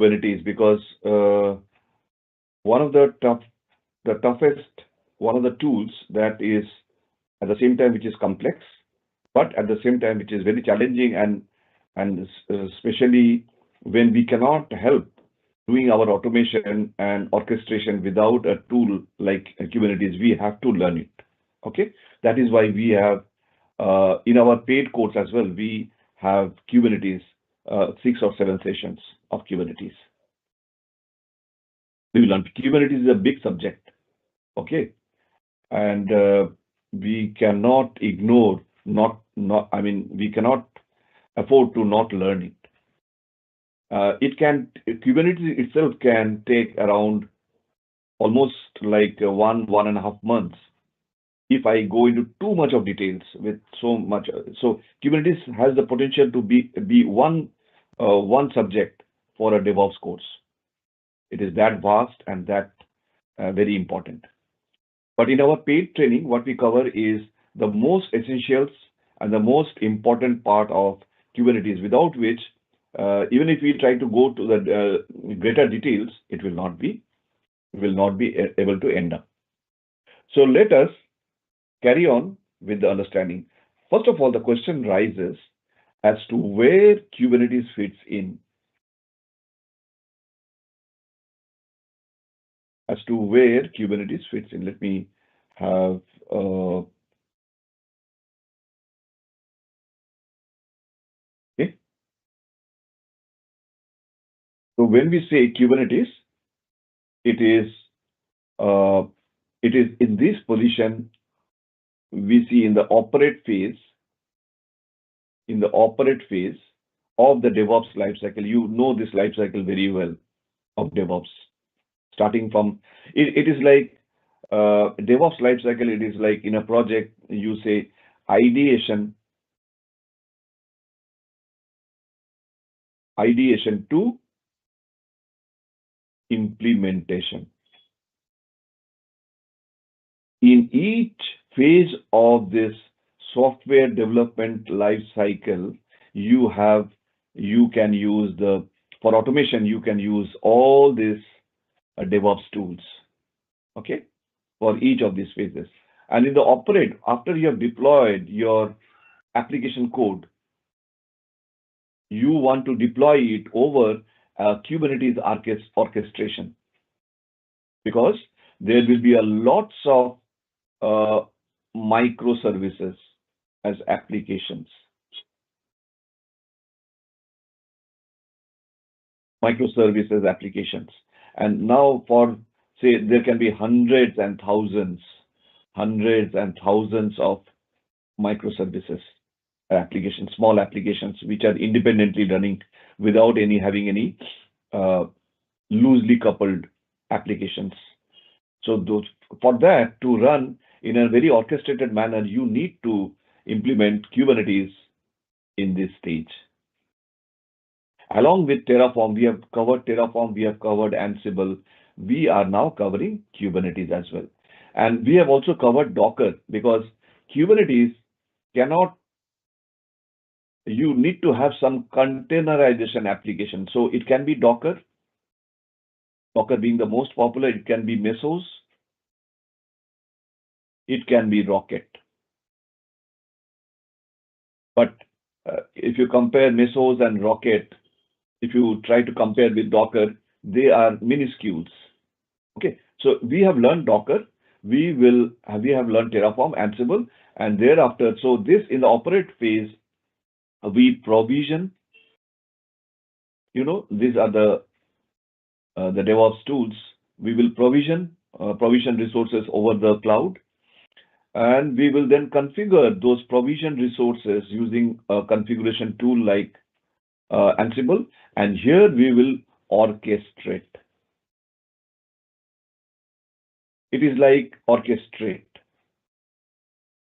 Kubernetes because one of the toughest, one of the tools that is at the same time which is complex, but at the same time which is very challenging, and especially when we cannot help doing our automation and orchestration without a tool like Kubernetes, we have to learn it. Okay, that is why we have in our paid course as well, we have Kubernetes, 6 or 7 sessions of Kubernetes. We will learn. Kubernetes is a big subject. Okay, and we cannot ignore, we cannot afford to not learn it. Kubernetes itself can take around almost like 1.5 months if I go into too much of details with so much. So Kubernetes has the potential to be one subject for a DevOps course. It is that vast and that very important. But in our paid training, what we cover is the most essentials and the most important part of Kubernetes, without which, even if we try to go to the greater details, it will not be able to end up. So let us carry on with the understanding. First of all, the question rises as to where Kubernetes fits in. Let me have okay. So when we say Kubernetes, it is in this position we see in the operate phase. In the operate phase of the DevOps lifecycle, you know this lifecycle very well of DevOps. Starting from it is like DevOps lifecycle. It is like in a project you say ideation to implementation. In each phase of this software development life cycle, you can use for automation, you can use all these DevOps tools, okay, for each of these phases. And in the operate, after you have deployed your application code, you want to deploy it over Kubernetes orchestration, because there will be a lots of microservices as applications. Microservices applications. And now for, say, there can be hundreds and thousands of microservices applications, small applications, which are independently running without having any loosely coupled applications. So for that to run in a very orchestrated manner, you need to implement Kubernetes in this stage. Along with Terraform, we have covered Terraform, we have covered Ansible. We are now covering Kubernetes as well. And we have also covered Docker, because Kubernetes you need to have some containerization application. So it can be Docker being the most popular. It can be Mesos. It can be Rocket. But if you compare Mesos and Rocket, if you try to compare with Docker, they are minuscules. Okay, so we have learned Docker, we have learned Terraform, Ansible, and thereafter, so this in the operate phase, we provision, these are the DevOps tools. We will provision resources over the cloud, and we will then configure those provision resources using a configuration tool like Ansible, and here we will orchestrate. It is like orchestrate.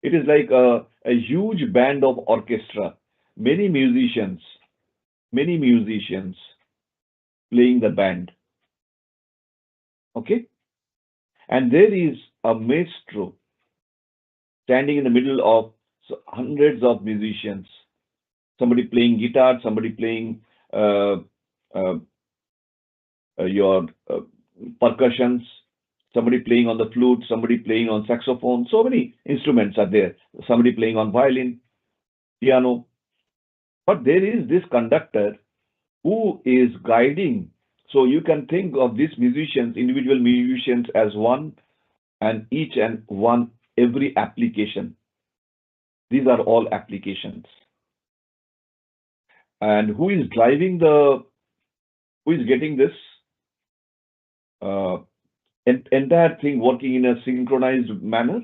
It is like a huge band of orchestra, many musicians playing the band. Okay, and there is a maestro standing in the middle of hundreds of musicians. Somebody playing guitar, somebody playing your percussions, somebody playing on the flute, somebody playing on saxophone. So many instruments are there. Somebody playing on violin, piano. But there is this conductor who is guiding. So you can think of these musicians, individual musicians, as one and each and one every application. These are all applications. And who is driving who is getting this uh, entire thing working in a synchronized manner?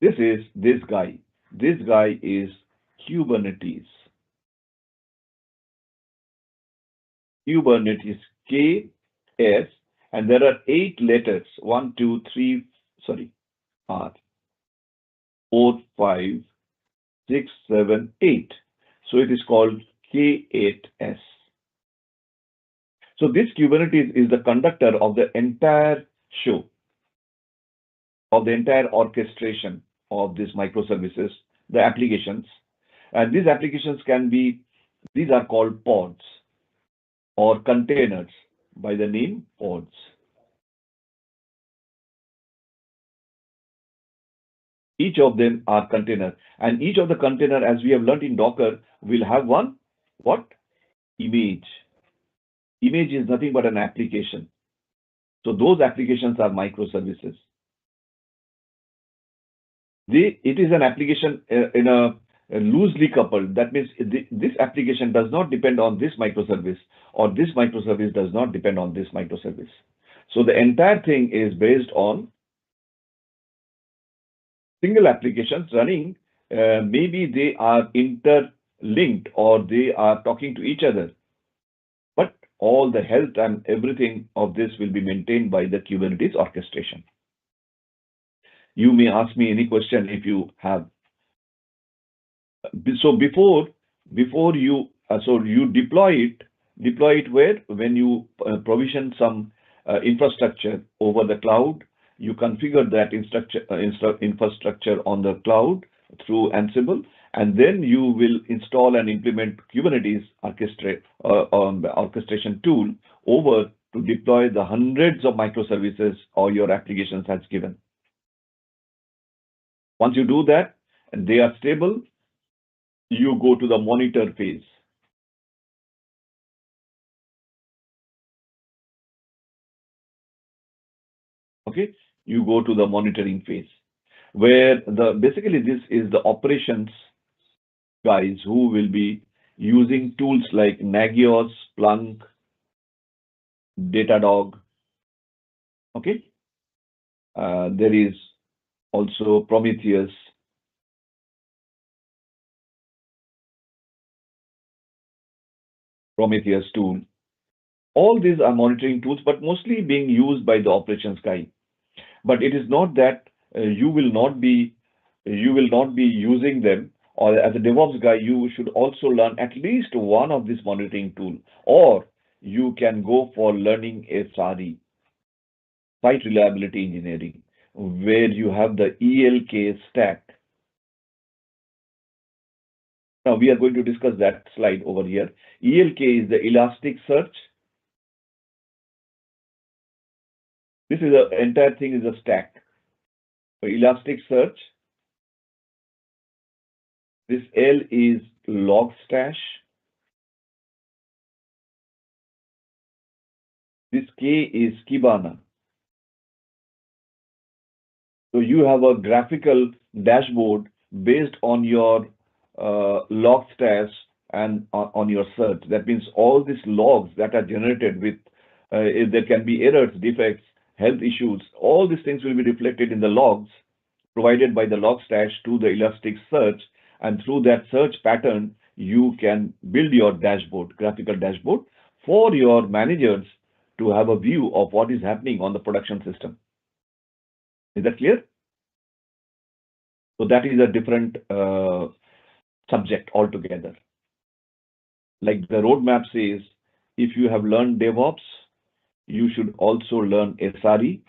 This is this guy. This guy is Kubernetes. Kubernetes, KS, and there are 8 letters. One, two, three, sorry, R, 4, 5, 6, 7, 8. So it is called K8S. So this Kubernetes is the conductor of the entire show, of the entire orchestration of these microservices, the applications. And these applications these are called pods or containers by the name pods. Each of them are container, and each of the container, as we have learned in Docker, will have one what? Image. Image is nothing but an application. So those applications are microservices. It is an application in a loosely coupled. That means this application does not depend on this microservice, or this microservice does not depend on this microservice. So the entire thing is based on single applications running. Maybe they are interlinked or they are talking to each other, but all the health and everything of this will be maintained by the Kubernetes orchestration. You may ask me any question if you have. So before you you deploy it where? When you provision some infrastructure over the cloud, you configure that infrastructure on the cloud through Ansible, and then you will install and implement Kubernetes orchestration tool over to deploy the hundreds of microservices or your applications has given. Once you do that and they are stable, you go to the monitor phase. Okay, you go to the monitoring phase, where basically this is the operations guys who will be using tools like Nagios, Splunk, Datadog. Okay, there is also Prometheus tool. All these are monitoring tools, but mostly being used by the operations guy. But it is not that you will not be using them, or as a DevOps guy, you should also learn at least one of this monitoring tool, or you can go for learning SRE, site reliability engineering, where you have the ELK stack. Now we are going to discuss that slide over here. ELK is the Elasticsearch. This is the entire thing is a stack. So Elasticsearch. This L is Logstash. This K is Kibana. So you have a graphical dashboard based on your log stats and on your search. That means all these logs that are generated with, if there can be errors, defects, health issues, all these things will be reflected in the logs provided by the Logstash to the Elasticsearch. And through that search pattern, you can build your dashboard, graphical dashboard, for your managers to have a view of what is happening on the production system. Is that clear? So that is a different subject altogether. Like the roadmap says, if you have learned DevOps, you should also learn SRE,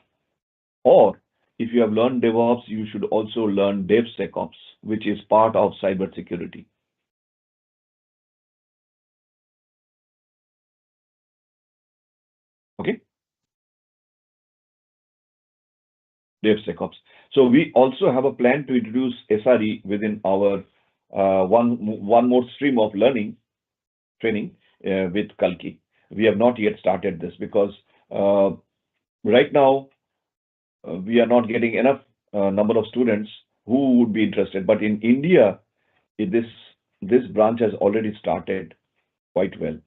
or if you have learned DevOps, you should also learn DevSecOps, which is part of cybersecurity. Okay, DevSecOps. So we also have a plan to introduce SRE within our one more stream of learning training with Kalkey. We have not yet started this because right now we are not getting enough number of students who would be interested. But in India, this branch has already started quite well.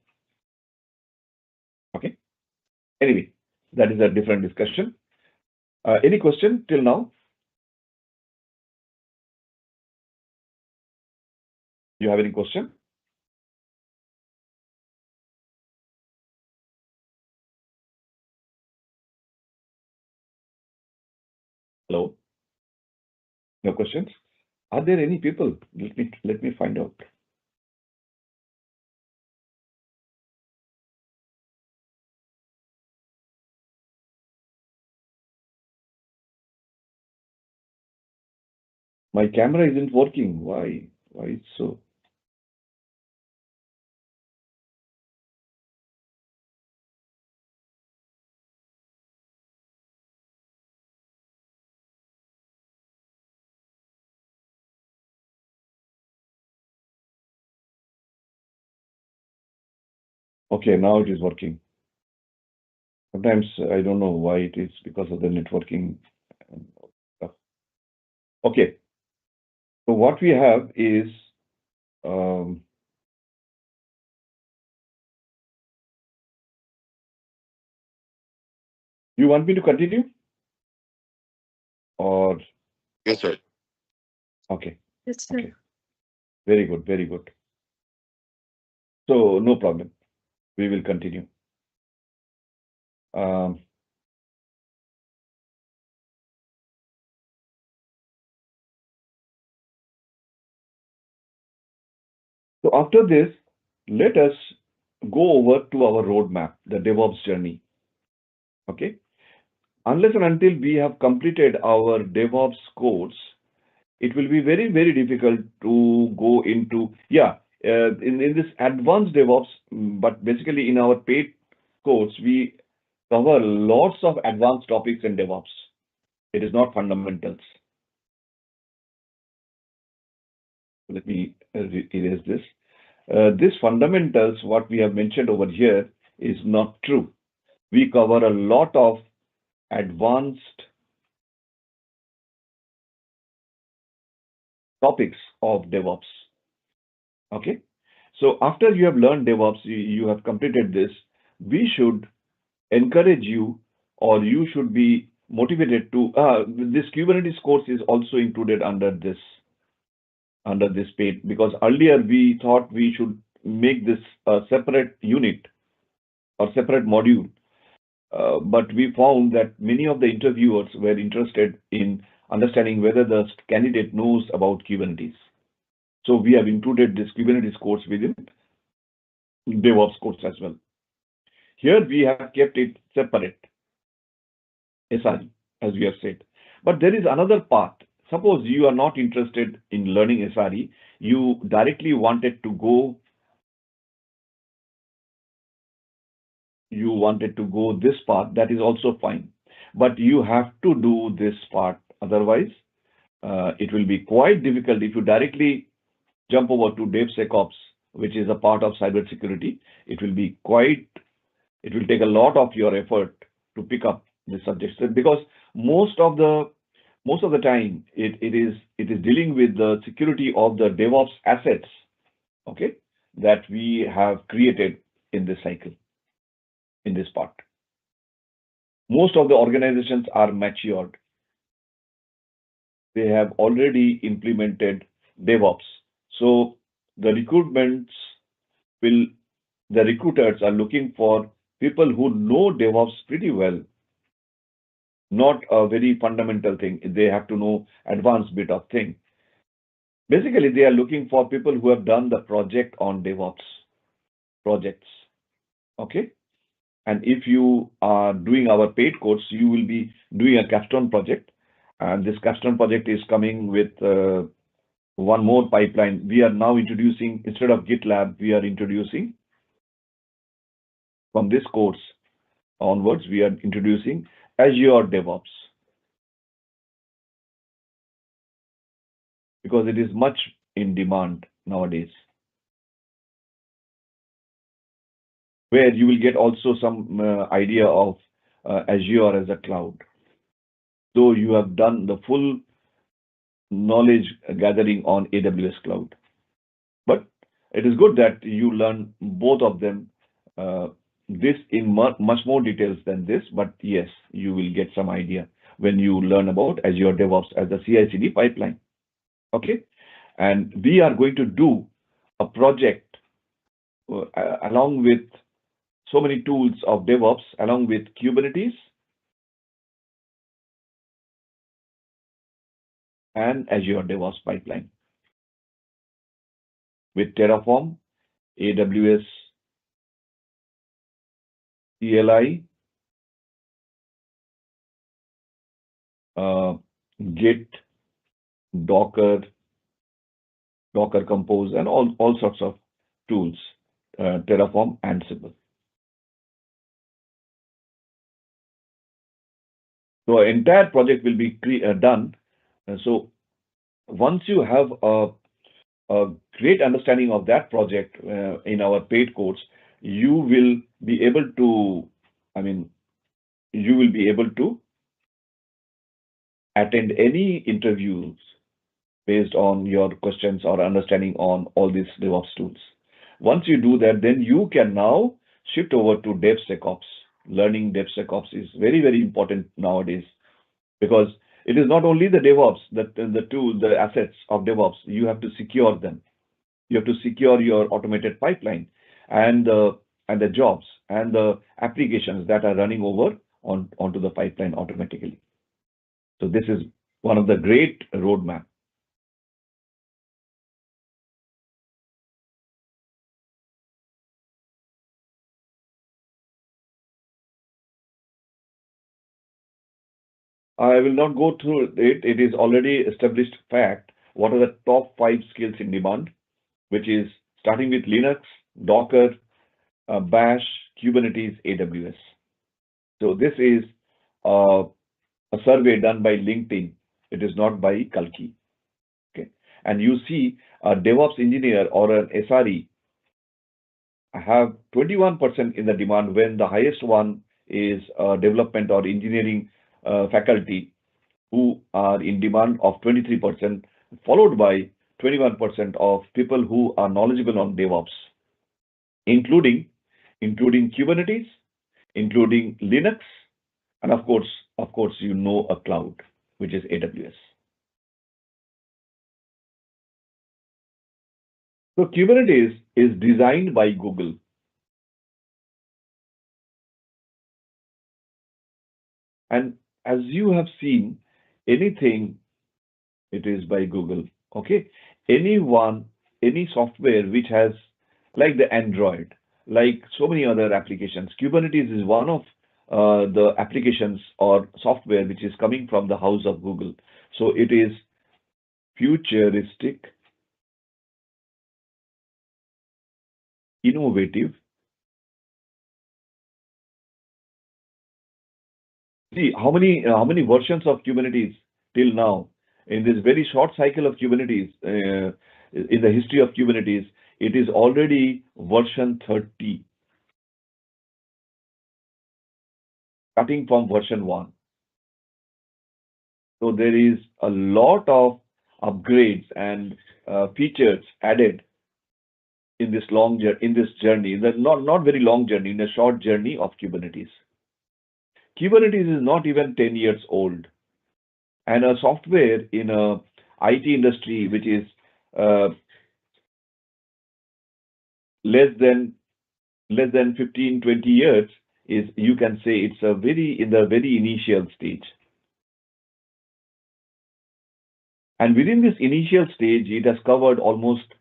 Okay. Anyway, that is a different discussion. Any question till now? You have any question? Hello? No questions? Are there any people? Let me find out. My camera isn't working. Why? Why it's so? Okay, now it is working. Sometimes I don't know why it is because of the networking stuff. Okay, so what we have is you want me to continue or Yes, sir. okay? Yes, sir. Okay, very good, very good. So no problem. We will continue. Um, so after this, let us go over to our roadmap, the DevOps journey. Okay. Unless and until we have completed our DevOps course, it will be very, very difficult to go into, in this advanced DevOps, but basically in our paid course, we cover lots of advanced topics in DevOps. It is not fundamentals. Let me erase this. This fundamentals, what we have mentioned over here, is not true. We cover a lot of advanced topics of DevOps. Okay. So after you have learned DevOps, you have completed this, we should encourage you, or you should be motivated to, this Kubernetes course is also included under this paid, because earlier we thought we should make this a separate unit or separate module. But we found that many of the interviewers were interested in understanding whether the candidate knows about Kubernetes. So we have included this Kubernetes course within DevOps course as well. Here we have kept it separate, SRE, as we have said. But there is another path. Suppose you are not interested in learning SRE, you directly wanted to go this path, that is also fine. But you have to do this part. Otherwise, it will be quite difficult if you directly jump over to DevSecOps, which is a part of cybersecurity. It will take a lot of your effort to pick up the subjects, because most of the time it is dealing with the security of the DevOps assets, okay, that we have created in this cycle, in this part. Most of the organizations are matured. They have already implemented DevOps. So the recruiters are looking for people who know DevOps pretty well, not a very fundamental thing. They have to know advanced bit of thing. Basically, they are looking for people who have done the project on DevOps projects. Okay. And if you are doing our paid course, you will be doing a capstone project. And this custom project is coming with one more pipeline. We are now introducing, instead of GitLab, we are introducing from this course onwards, we are introducing Azure DevOps, because it is much in demand nowadays, where you will get also some idea of Azure as a cloud. Though you have done the full knowledge gathering on AWS cloud. But it is good that you learn both of them, this in much more details than this, but yes, you will get some idea when you learn about Azure DevOps as a CI/CD pipeline. Okay, and we are going to do a project along with so many tools of DevOps, along with Kubernetes and Azure DevOps pipeline with Terraform, AWS CLI, Git, Docker, Docker Compose, and all sorts of tools, Terraform, Ansible. So entire project will be done. So once you have a great understanding of that project in our paid course, you will be able to, you will be able to attend any interviews based on your questions or understanding on all these DevOps tools. Once you do that, then you can now shift over to DevSecOps. Learning DevSecOps is very, very important nowadays, because it is not only the DevOps, the tool, the assets of DevOps, you have to secure them. You have to secure your automated pipeline and the jobs and the applications that are running over onto the pipeline automatically. So this is one of the great roadmap. I will not go through it. It is already established fact. What are the top 5 skills in demand, which is starting with Linux, Docker, Bash, Kubernetes, AWS. So this is a survey done by LinkedIn. It is not by Kalkey. Okay, and you see a DevOps engineer or an SRE have 21% in the demand, when the highest one is development or engineering faculty, who are in demand of 23%, followed by 21% of people who are knowledgeable on DevOps, including Kubernetes, including Linux, and of course, a cloud, which is AWS. So Kubernetes is designed by Google. And as you have seen, anything, it is by Google. Okay, any software which has, like the Android, like so many other applications, Kubernetes is one of the applications or software which is coming from the house of Google. So it is futuristic, innovative. See how many versions of Kubernetes till now. In this very short cycle of Kubernetes, in the history of Kubernetes, it is already version 30, starting from version 1. So there is a lot of upgrades and features added in this journey, in the not very long journey, in a short journey of Kubernetes. Kubernetes is not even 10 years old, and a software in a IT industry which is less than 15-20 years, is, you can say, it's in the very initial stage. And within this initial stage, it has covered almost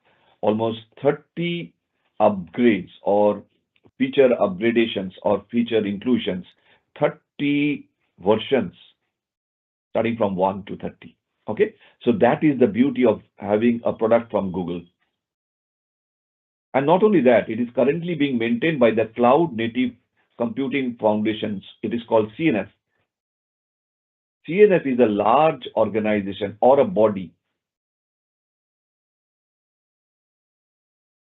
30 upgrades or feature upgradations or feature inclusions, 30 versions, starting from 1 to 30. Okay, so that is the beauty of having a product from Google. And not only that, it is currently being maintained by the Cloud Native Computing Foundations. It is called CNF. CNF is a large organization or a body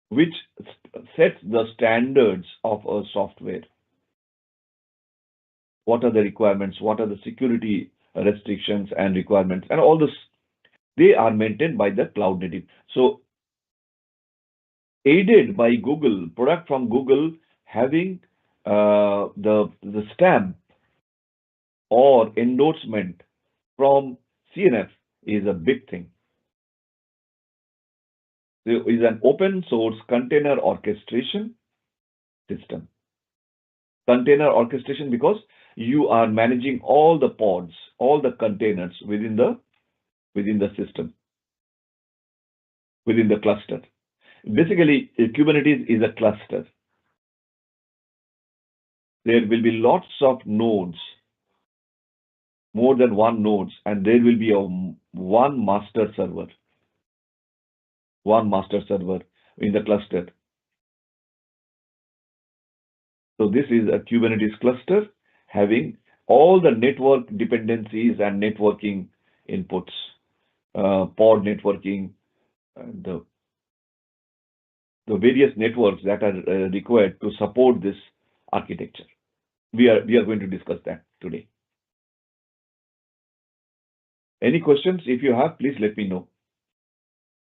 which sets the standards of a software. What are the requirements? What are the security restrictions and requirements? And all this, they are maintained by the Cloud Native. So aided by Google, product from Google having the stamp or endorsement from CNF is a big thing. There is an open source container orchestration system. Container orchestration because you are managing all the pods, all the containers within the system, within the cluster. Basically, Kubernetes is a cluster. There will be lots of nodes, more than one nodes, and there will be one master server in the cluster. So this is a Kubernetes cluster having all the network dependencies and networking inputs, pod networking, the various networks that are required to support this architecture. We are going to discuss that today. Any questions? If you have, please let me know.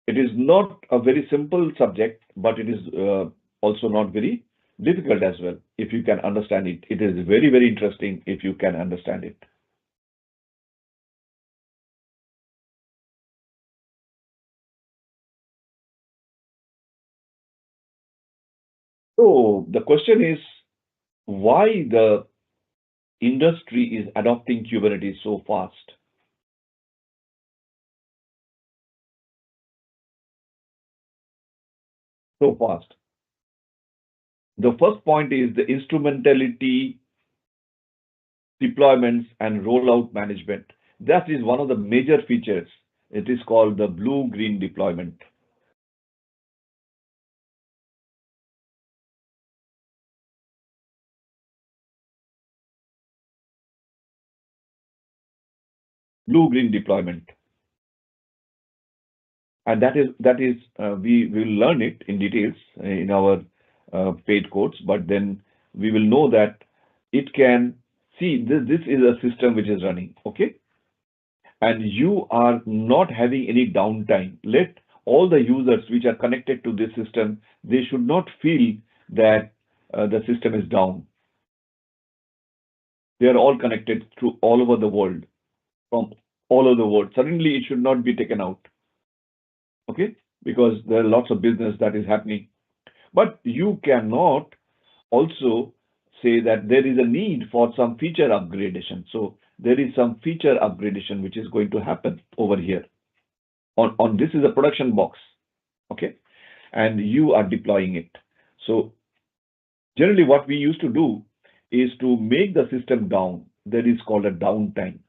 It is not a very simple subject, but it is also not very difficult as well. If you can understand it, it is very, very interesting if you can understand it. So the question is, why the industry is adopting Kubernetes so fast? So fast. The first point is the instrumentality, deployments, and rollout management. That is one of the major features. It is called the blue-green deployment. Blue-green deployment. And that is we will learn it in details in our paid course, but then we will know that it can see this is a system which is running, okay? And you are not having any downtime. Let all the users which are connected to this system, they should not feel that the system is down. They are all connected through all over the world, from all over the world. Suddenly it should not be taken out, okay? Because there are lots of business that is happening. But you cannot also say that there is a need for some feature upgradation. So there is some feature upgradation which is going to happen over here. On this is a production box, okay? And you are deploying it. So generally what we used to do is to make the system down. That is called a downtime.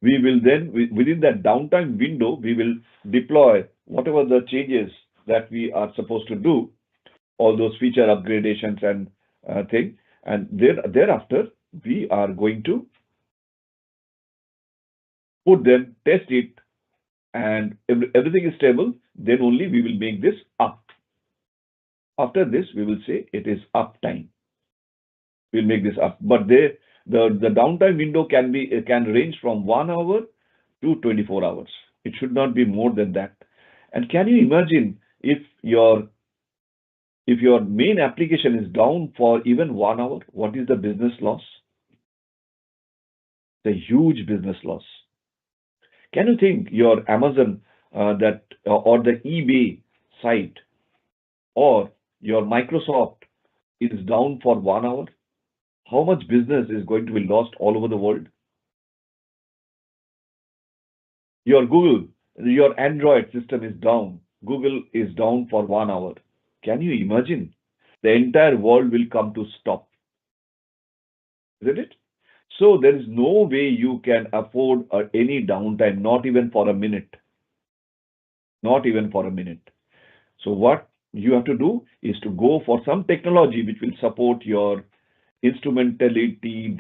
We will then, within that downtime window, we will deploy whatever the changes that we are supposed to do, all those feature upgradations and thing. And thereafter, we are going to put them, test it, and if everything is stable, then only we will make this up. After this, we will say it is uptime. We'll make this up. But the downtime window can range from 1 hour to 24 hours. It should not be more than that. And can you imagine if your main application is down for even 1 hour, what is the business loss? The huge business loss. Can you think your Amazon or the eBay site or your Microsoft is down for 1 hour? How much business is going to be lost all over the world? Your Google, your Android system is down. Google is down for 1 hour. Can you imagine? The entire world will come to stop. isn't it? So there is no way you can afford any downtime, not even for a minute, not even for a minute. So what you have to do is to go for some technology which will support your instrumentality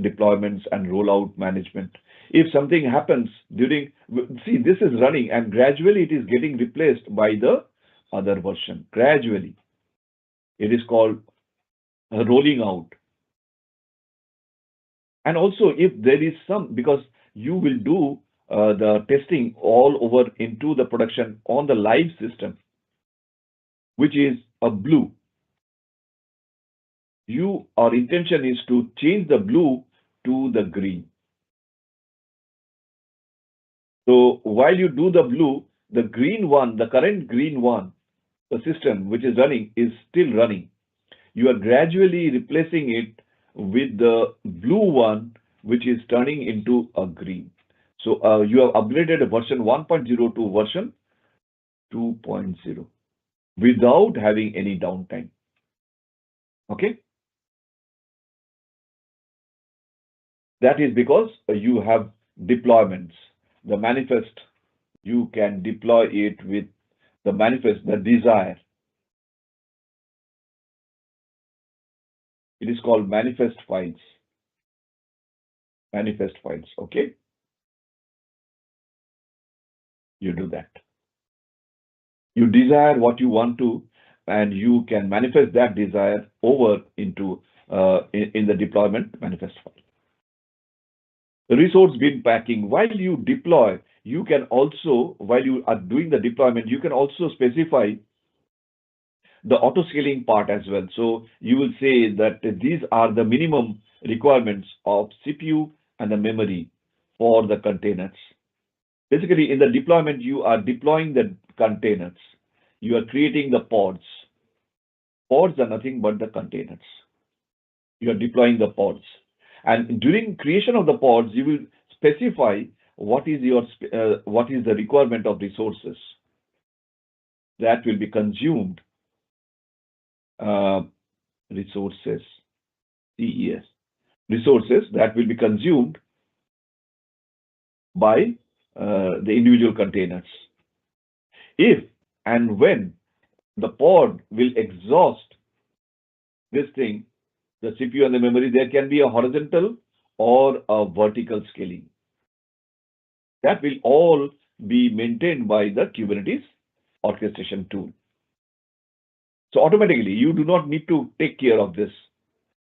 deployments and rollout management. If something happens during, see, this is running and gradually it is getting replaced by the other version. Gradually, it is called rolling out. And also, if there is some, because you will do the testing all over into the production on the live system, which is a blue. Our intention is to change the blue to the green. So while you do the blue, the green one, the current green one, the system which is running is still running. You are gradually replacing it with the blue one, which is turning into a green. So you have upgraded a version 1.0 to version 2.0 without having any downtime. Okay? That is because you have deployments. The manifest, you can deploy it with the manifest, the desire. It is called manifest files. Manifest files. Okay? You do that. You desire what you want to, and you can manifest that desire over into in the deployment manifest file. The resource bin packing. While you deploy, you can also, while you are doing the deployment, you can also specify the auto scaling part as well. So you will say that these are the minimum requirements of CPU and the memory for the containers. Basically, in the deployment, you are deploying the containers. You are creating the pods. Pods are nothing but the containers. You are deploying the pods. And during creation of the pods, you will specify what is the requirement of resources that will be consumed. Resources, CES, resources that will be consumed by the individual containers. If and when the pod will exhaust this thing, the CPU and the memory, there can be a horizontal or a vertical scaling. That will all be maintained by the Kubernetes orchestration tool. So automatically, you do not need to take care of this.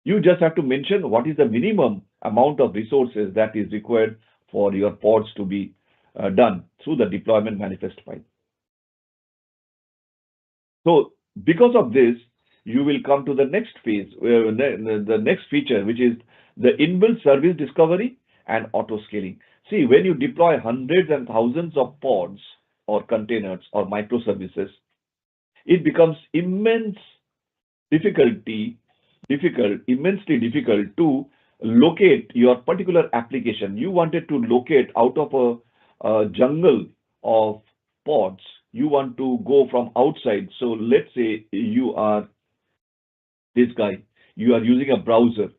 You just have to mention what is the minimum amount of resources that is required for your pods to be done through the deployment manifest file. So because of this, you will come to the next phase, the next feature, which is the inbuilt service discovery and auto scaling. See, when you deploy hundreds and thousands of pods or containers or microservices, it becomes immensely immensely difficult to locate your particular application. You wanted to locate out of a jungle of pods. You want to go from outside. So let's say you are this guy. You are using a browser.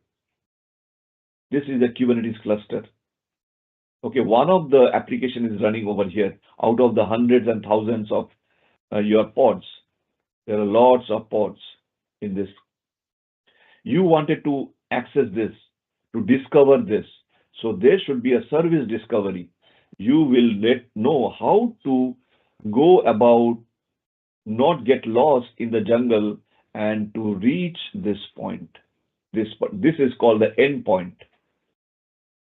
This is a Kubernetes cluster. Okay, one of the application is running over here. Out of the hundreds and thousands of your pods, there are lots of pods in this. You wanted to access this, to discover this. So there should be a service discovery. You will know how to go about, not get lost in the jungle, and to reach this point. This is called the endpoint.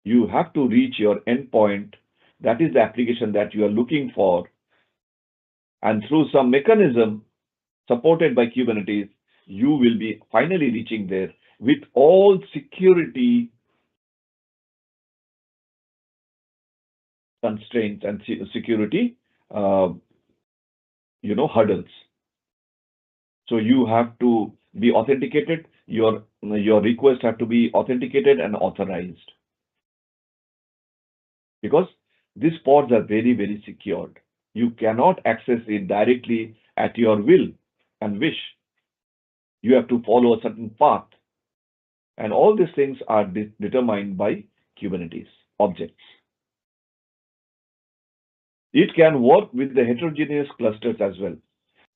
You have to reach your endpoint. That is the application that you are looking for. And through some mechanism supported by Kubernetes, you will be finally reaching there with all security constraints and security hurdles. So you have to be authenticated. Your request have to be authenticated and authorized, because these pods are very, very secured. You cannot access it directly at your will and wish. You have to follow a certain path. And all these things are determined by Kubernetes objects. It can work with the heterogeneous clusters as well.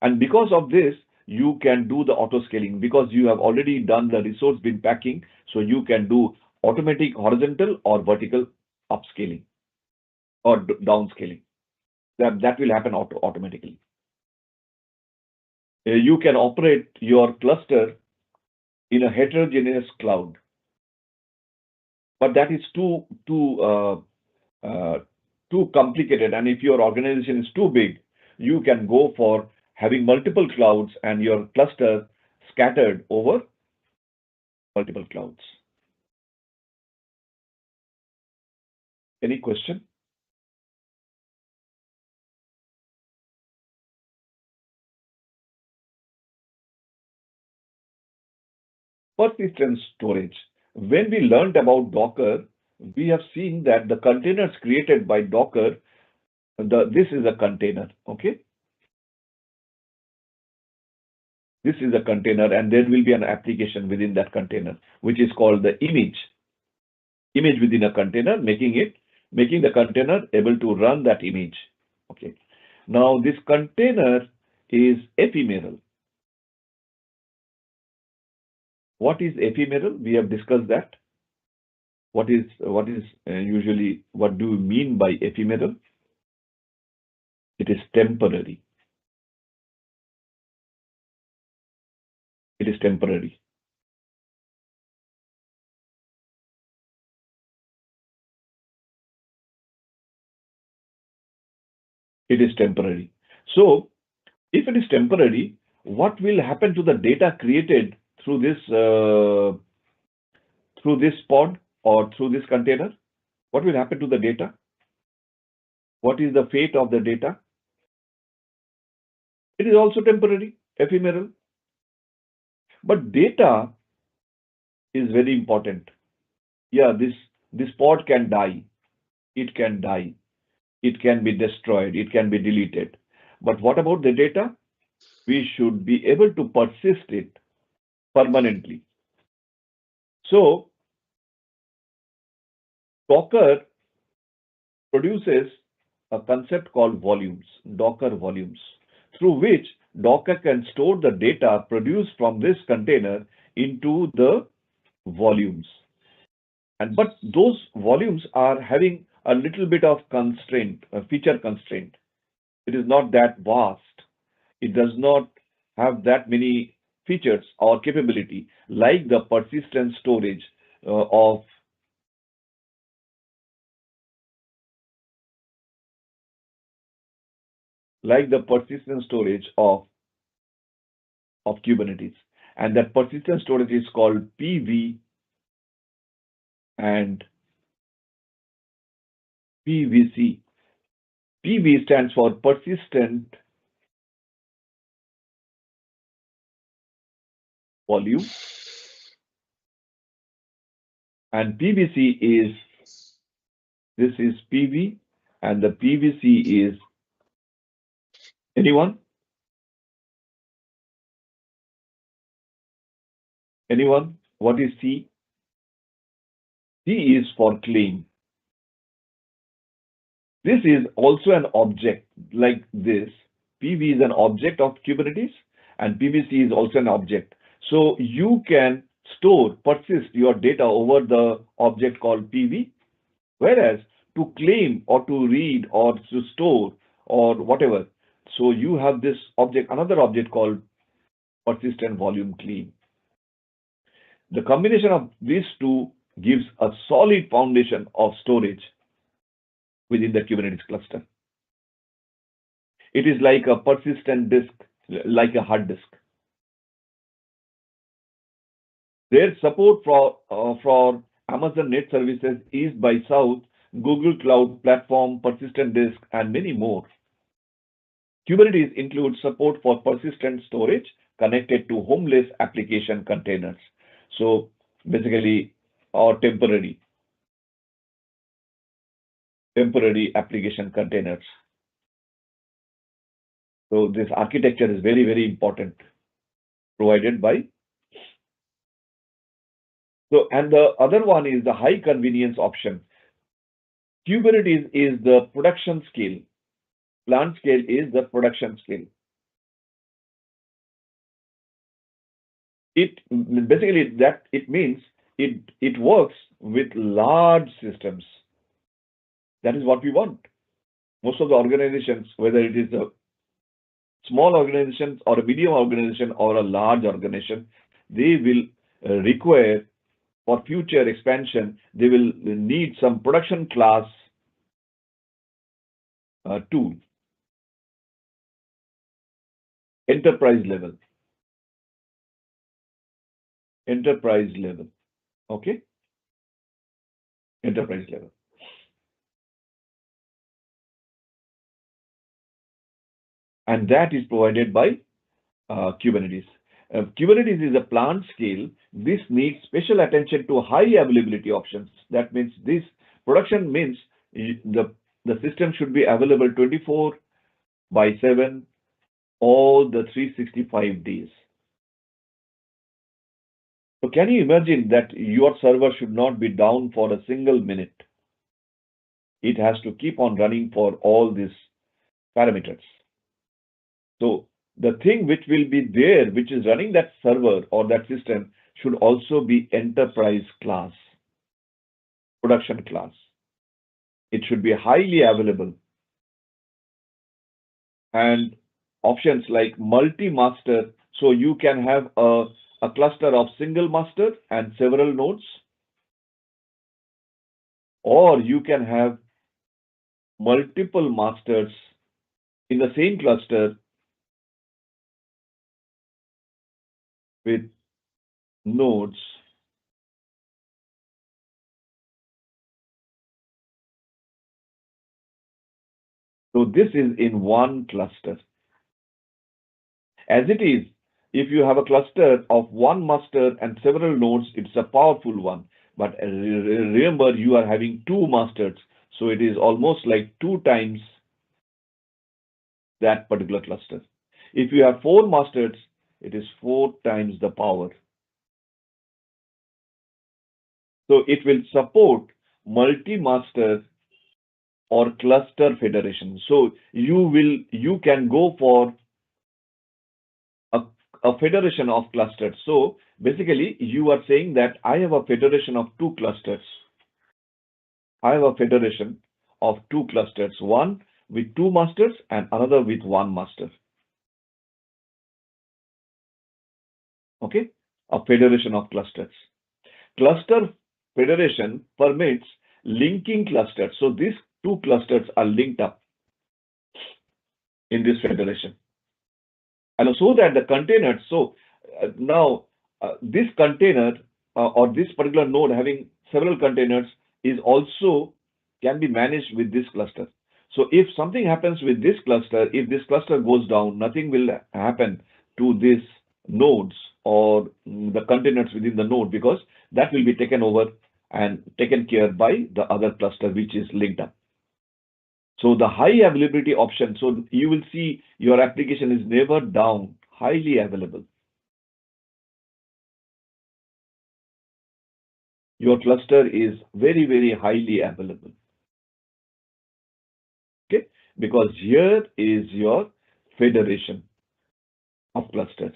And because of this, you can do the auto scaling because you have already done the resource bin packing. So you can do automatic horizontal or vertical upscaling or downscaling. That will happen automatically. You can operate your cluster in a heterogeneous cloud, but that is too complicated. And if your organization is too big, you can go for having multiple clouds and your cluster scattered over multiple clouds. Any question? Persistent storage. When we learned about Docker, we have seen that the containers created by Docker, this is a container, okay? This is a container, and there will be an application within that container, which is called the image within a container, making the container able to run that image. Okay. Now this container is ephemeral. What is ephemeral? We have discussed that. What is usually, what do we mean by ephemeral? It is temporary. It is temporary. It is temporary. So if it is temporary, what will happen to the data created through this pod or through this container? What will happen to the data? What is the fate of the data? It is also temporary, ephemeral. But data is very important. Yeah, this pod can die. It can die. It can be destroyed. It can be deleted. But what about the data? We should be able to persist it permanently. So Docker produces a concept called volumes, Docker volumes, through which Docker can store the data produced from this container into the volumes. But those volumes are having a little bit of constraint, a feature constraint. It is not that vast. It does not have that many features or capability like the persistent storage of Kubernetes. And that persistent storage is called PV and PVC. PV stands for persistent volume, and PVC is, this is PV, and the PVC is, anyone? Anyone? What is C? C is for claim. This is also an object like this. PV is an object of Kubernetes, and PVC is also an object. So you can persist your data over the object called PV, whereas to claim or to read or to store or whatever, so you have this object, another object called persistent volume claim. The combination of these two gives a solid foundation of storage within the Kubernetes cluster. It is like a persistent disk, like a hard disk. Their support for Amazon Net Services, East by South, Google Cloud Platform, persistent disk, and many more. Kubernetes includes support for persistent storage connected to homeless application containers. So basically, or temporary application containers. So this architecture is very, very important, provided by So, and the other one is the high convenience option. Kubernetes is the production scale. Plant scale is the production scale. It basically that it means it works with large systems. That is what we want. Most of the organizations, whether it is a small organization or a medium organization or a large organization, they will require for future expansion, they will need some production class tool, enterprise level, enterprise level, okay, enterprise level. And that is provided by Kubernetes. Kubernetes is a plant scale. This needs special attention to high availability options. That means this production means the system should be available 24/7, all the 365 days. So can you imagine that your server should not be down for a single minute? It has to keep on running for all these parameters. So the thing which will be there, which is running that server or that system, should also be enterprise class, production class. It should be highly available. And options like multi-master, so you can have a cluster of single master and several nodes, or you can have multiple masters in the same cluster with nodes. So this is in one cluster. As it is, if you have a cluster of one master and several nodes, it's a powerful one. But remember, you are having two masters. So it is almost like 2 times that particular cluster. If you have 4 masters, it is 4 times the power. So it will support multi-master or cluster federation. So you can go for a federation of clusters. So basically, you are saying that I have a federation of 2 clusters. I have a federation of 2 clusters, one with 2 masters and another with 1 master. Okay, a federation of clusters. Cluster federation permits linking clusters. So these 2 clusters are linked up in this federation. And so that the containers, so now this container or this particular node having several containers is also can be managed with this cluster. So if something happens with this cluster, if this cluster goes down, nothing will happen to these nodes or the containers within the node, because that will be taken over and taken care by the other cluster which is linked up. So the high availability option, so you will see your application is never down, highly available. Your cluster is very, very highly available. Okay, because here is your federation of clusters.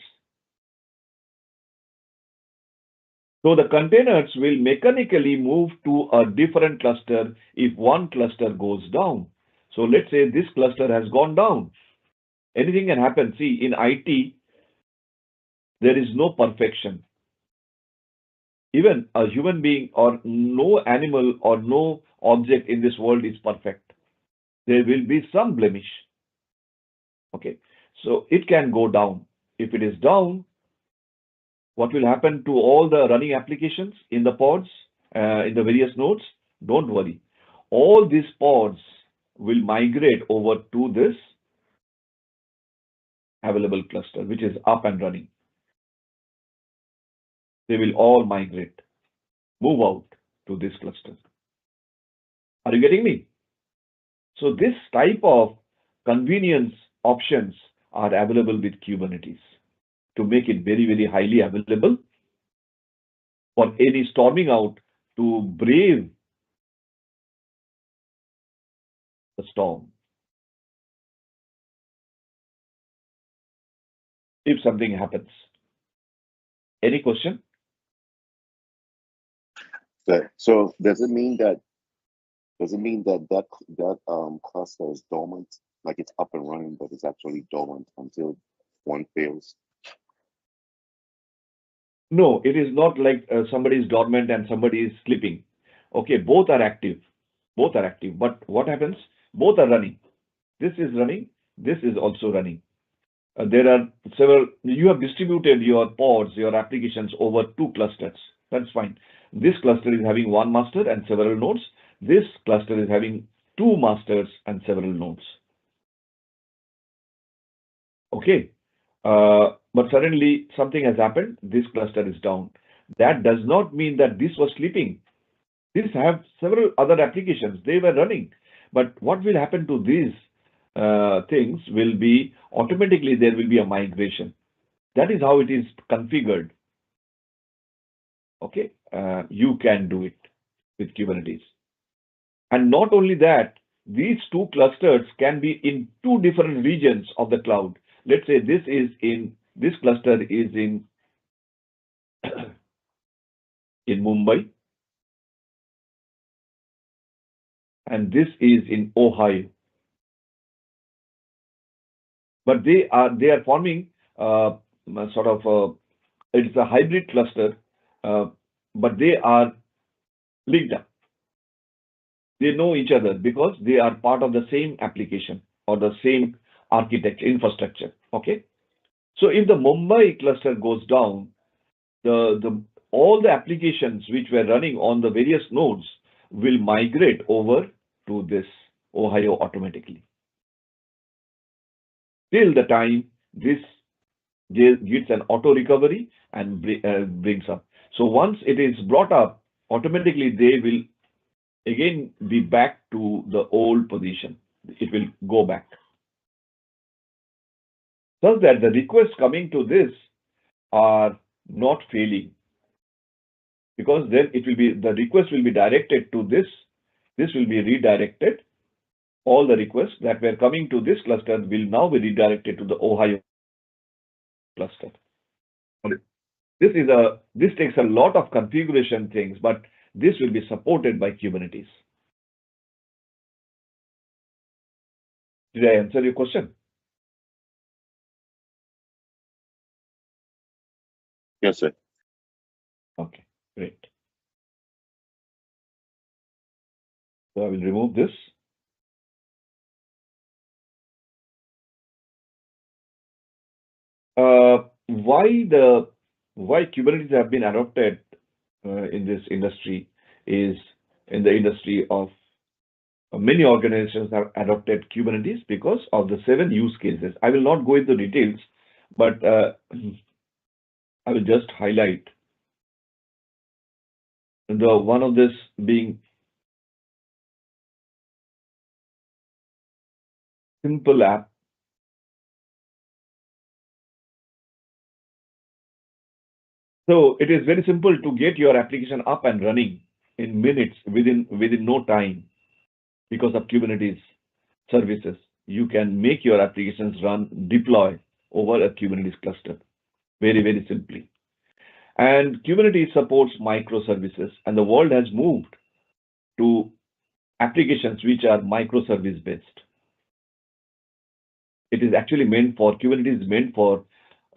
So the containers will mechanically move to a different cluster if one cluster goes down. So let's say this cluster has gone down. Anything can happen. See, in IT, there is no perfection. Even a human being or no animal or no object in this world is perfect. There will be some blemish. Okay, so it can go down. If it is down, what will happen to all the running applications in the pods, in the various nodes? Don't worry. All these pods will migrate over to this available cluster, which is up and running. They will all migrate, move out to this cluster. Are you getting me? So this type of convenience options are available with Kubernetes to make it very, very highly available for any storming out to brave the storm if something happens. Any question? So does it mean that that cluster is dormant, like it's up and running, but it's actually dormant until one fails? No, it is not like somebody is dormant and somebody is sleeping. Okay, both are active. Both are active. But what happens? Both are running. This is running. This is also running. There are several, you have distributed your pods, your applications over two clusters. That's fine. This cluster is having one master and several nodes. This cluster is having two masters and several nodes. Okay. But suddenly something has happened. This cluster is down. That does not mean that this was sleeping. These have several other applications. They were running. But what will happen to these things will be automatically there will be a migration. That is how it is configured. Okay, you can do it with Kubernetes. And not only that, these two clusters can be in two different regions of the cloud. Let's say this cluster is in in Mumbai, and this is in Ohio. But they are forming sort of it's a hybrid cluster, but they are linked up. They know each other because they are part of the same application or the same architecture infrastructure. Okay, so if the Mumbai cluster goes down, all the applications which were running on the various nodes will migrate over to this Ohio automatically. Till the time this gets an auto recovery and brings up. So once it is brought up, automatically they will again be back to the old position. It will go back. Such that the requests coming to this are not failing. Because then it will be, the request will be directed to this. This will be redirected. All the requests that were coming to this cluster will now be redirected to the Ohio cluster. This takes a lot of configuration things, but this will be supported by Kubernetes. Did I answer your question? Yes, sir. Okay, great. So I will remove this. Why Kubernetes have been adopted in this industry is in the industry of many organizations have adopted Kubernetes because of the 7 use cases. I will not go into details, but I will just highlight the one of this being simple app. So it is very simple to get your application up and running in minutes within no time because of Kubernetes services. You can make your applications deploy over a Kubernetes cluster very simply. And Kubernetes supports microservices, and the world has moved to applications which are microservice based. It is actually meant for Kubernetes is meant for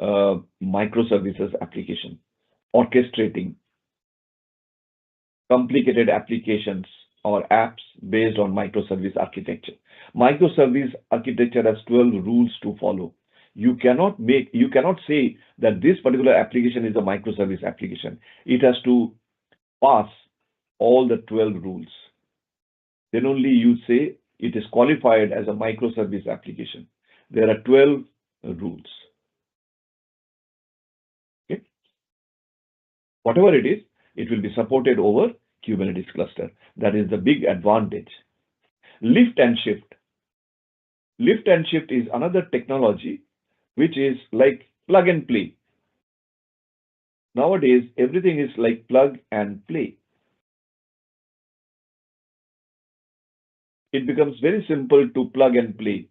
microservices application, orchestrating complicated applications or apps based on microservice architecture. Microservice architecture has 12 rules to follow. You cannot say that this particular application is a microservice application. It has to pass all the 12 rules. Then only you say it is qualified as a microservice application. There are 12 rules. Okay. Whatever it is, it will be supported over Kubernetes cluster. That is the big advantage. Lift and shift. Lift and shift is another technology which is like plug and play. Nowadays, everything is like plug and play. It becomes very simple to plug and play.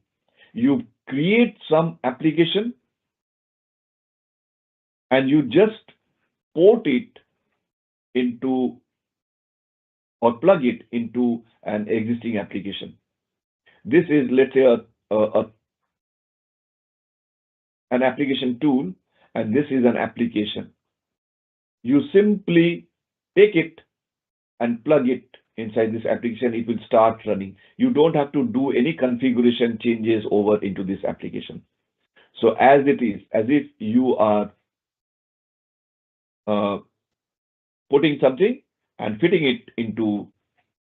You create some application and you just port it into or plug it into an existing application. This is, let's say, an application tool, and this is an application. You simply take it and plug it inside this application. It will start running. You don't have to do any configuration changes over into this application. So as it is, as if you are uh, putting something and fitting it into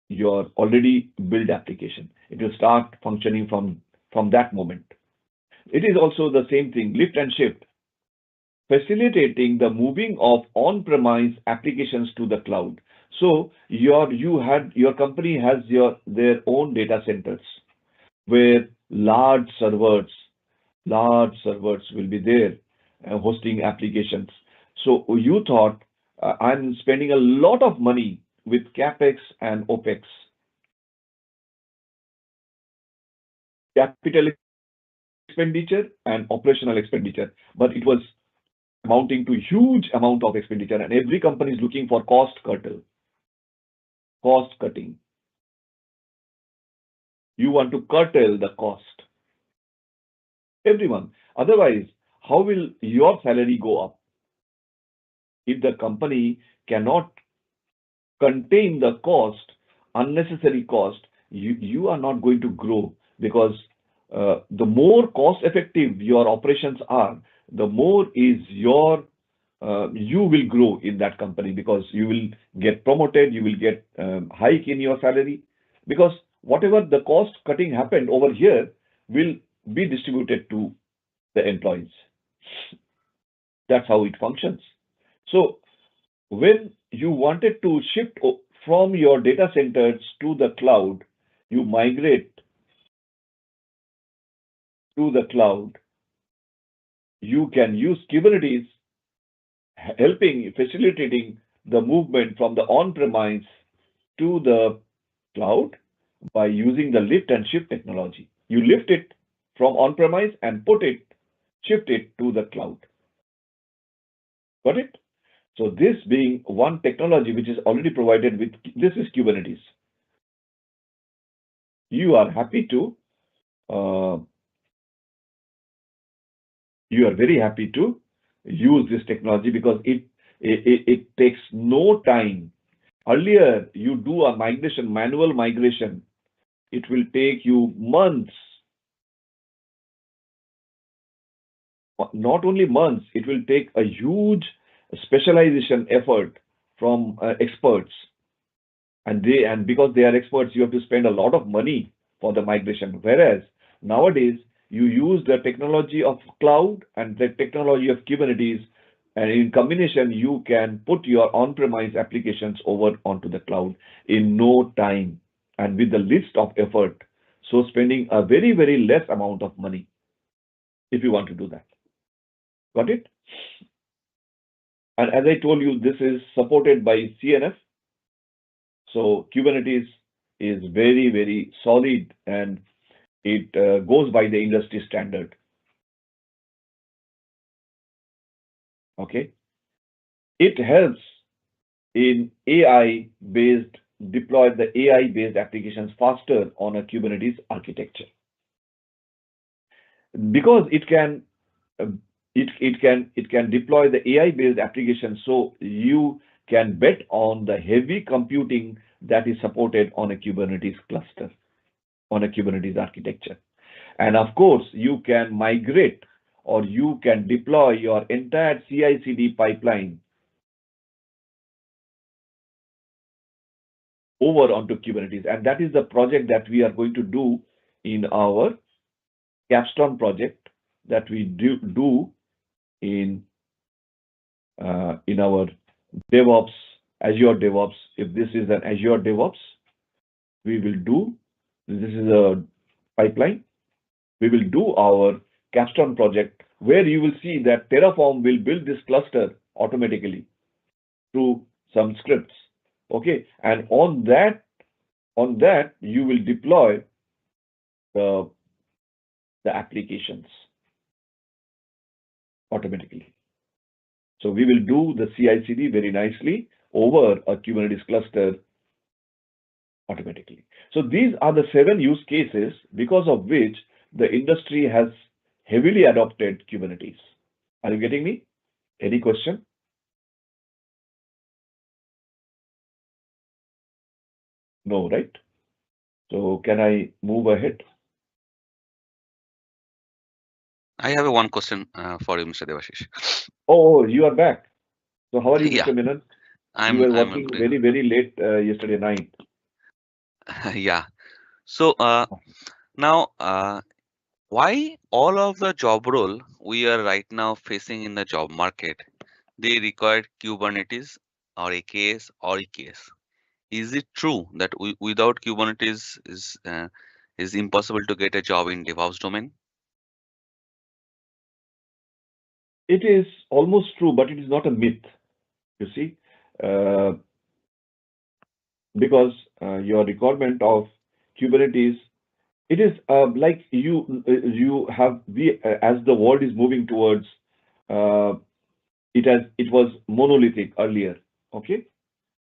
your already built application. It will start functioning from that moment. It is also the same thing, lift and shift, facilitating the moving of on-premise applications to the cloud. So your company has their own data centers where large servers will be there hosting applications. So you thought I'm spending a lot of money with capex and opex, capital expenditure and operational expenditure, but it was amounting to huge amount of expenditure, and every company is looking for cost cutting. You want to curtail the cost, everyone. Otherwise, how will your salary go up? If the company cannot contain the cost, unnecessary cost, you are not going to grow, because the more cost effective your operations are, the more is you will grow in that company, because you will get promoted, you will get hike in your salary, because whatever the cost cutting happened over here will be distributed to the employees. That's how it functions. So when you wanted to shift from your data centers to the cloud, you migrate to the cloud. You can use Kubernetes, facilitating the movement from the on-premise to the cloud by using the lift and shift technology. You lift it from on-premise and shift it to the cloud. Got it? So this being one technology which is already provided with, this is Kubernetes. You are happy to, you are very happy to use this technology, because it takes no time. Earlier, you do a manual migration, it will take you months. Not only months, it will take a huge specialization effort from experts. And because they are experts, you have to spend a lot of money for the migration. Whereas nowadays, you use the technology of cloud and the technology of Kubernetes, and in combination, you can put your on-premise applications over onto the cloud in no time and with the least of effort. So spending a very, very less amount of money if you want to do that. Got it? And as I told you, this is supported by CNF. So Kubernetes is very, very solid, and it goes by the industry standard. Okay. It helps in deploy the AI-based applications faster on a Kubernetes architecture, because it can deploy the AI-based application, so you can bet on the heavy computing that is supported on a Kubernetes cluster, on a Kubernetes architecture. And of course, you can migrate or you can deploy your entire CI/CD pipeline over onto Kubernetes. And that is the project that we are going to do in our capstone project that we do in our DevOps, Azure DevOps. If this is an Azure DevOps, we will do, this is a pipeline. We will do our capstone project where you will see that Terraform will build this cluster automatically through some scripts. Okay, and on that you will deploy the applications automatically. So we will do the CI/CD very nicely over a Kubernetes cluster automatically. So these are the 7 use cases because of which the industry has heavily adopted Kubernetes. Are you getting me? Any question? No, right? So can I move ahead? I have a one question for you, Mr. Debashish. Oh, you are back. So how are you, Yeah, Mr. Minan? You were I'm working very, very late yesterday night. yeah. So now why all of the job role we are right now facing in the job market, they require Kubernetes or AKS or EKS? Is it true that without Kubernetes is impossible to get a job in DevOps domain? It is almost true, but it is not a myth, you see, uh, because your requirement of Kubernetes, it is like you have as the world is moving towards uh, it was monolithic earlier. Okay,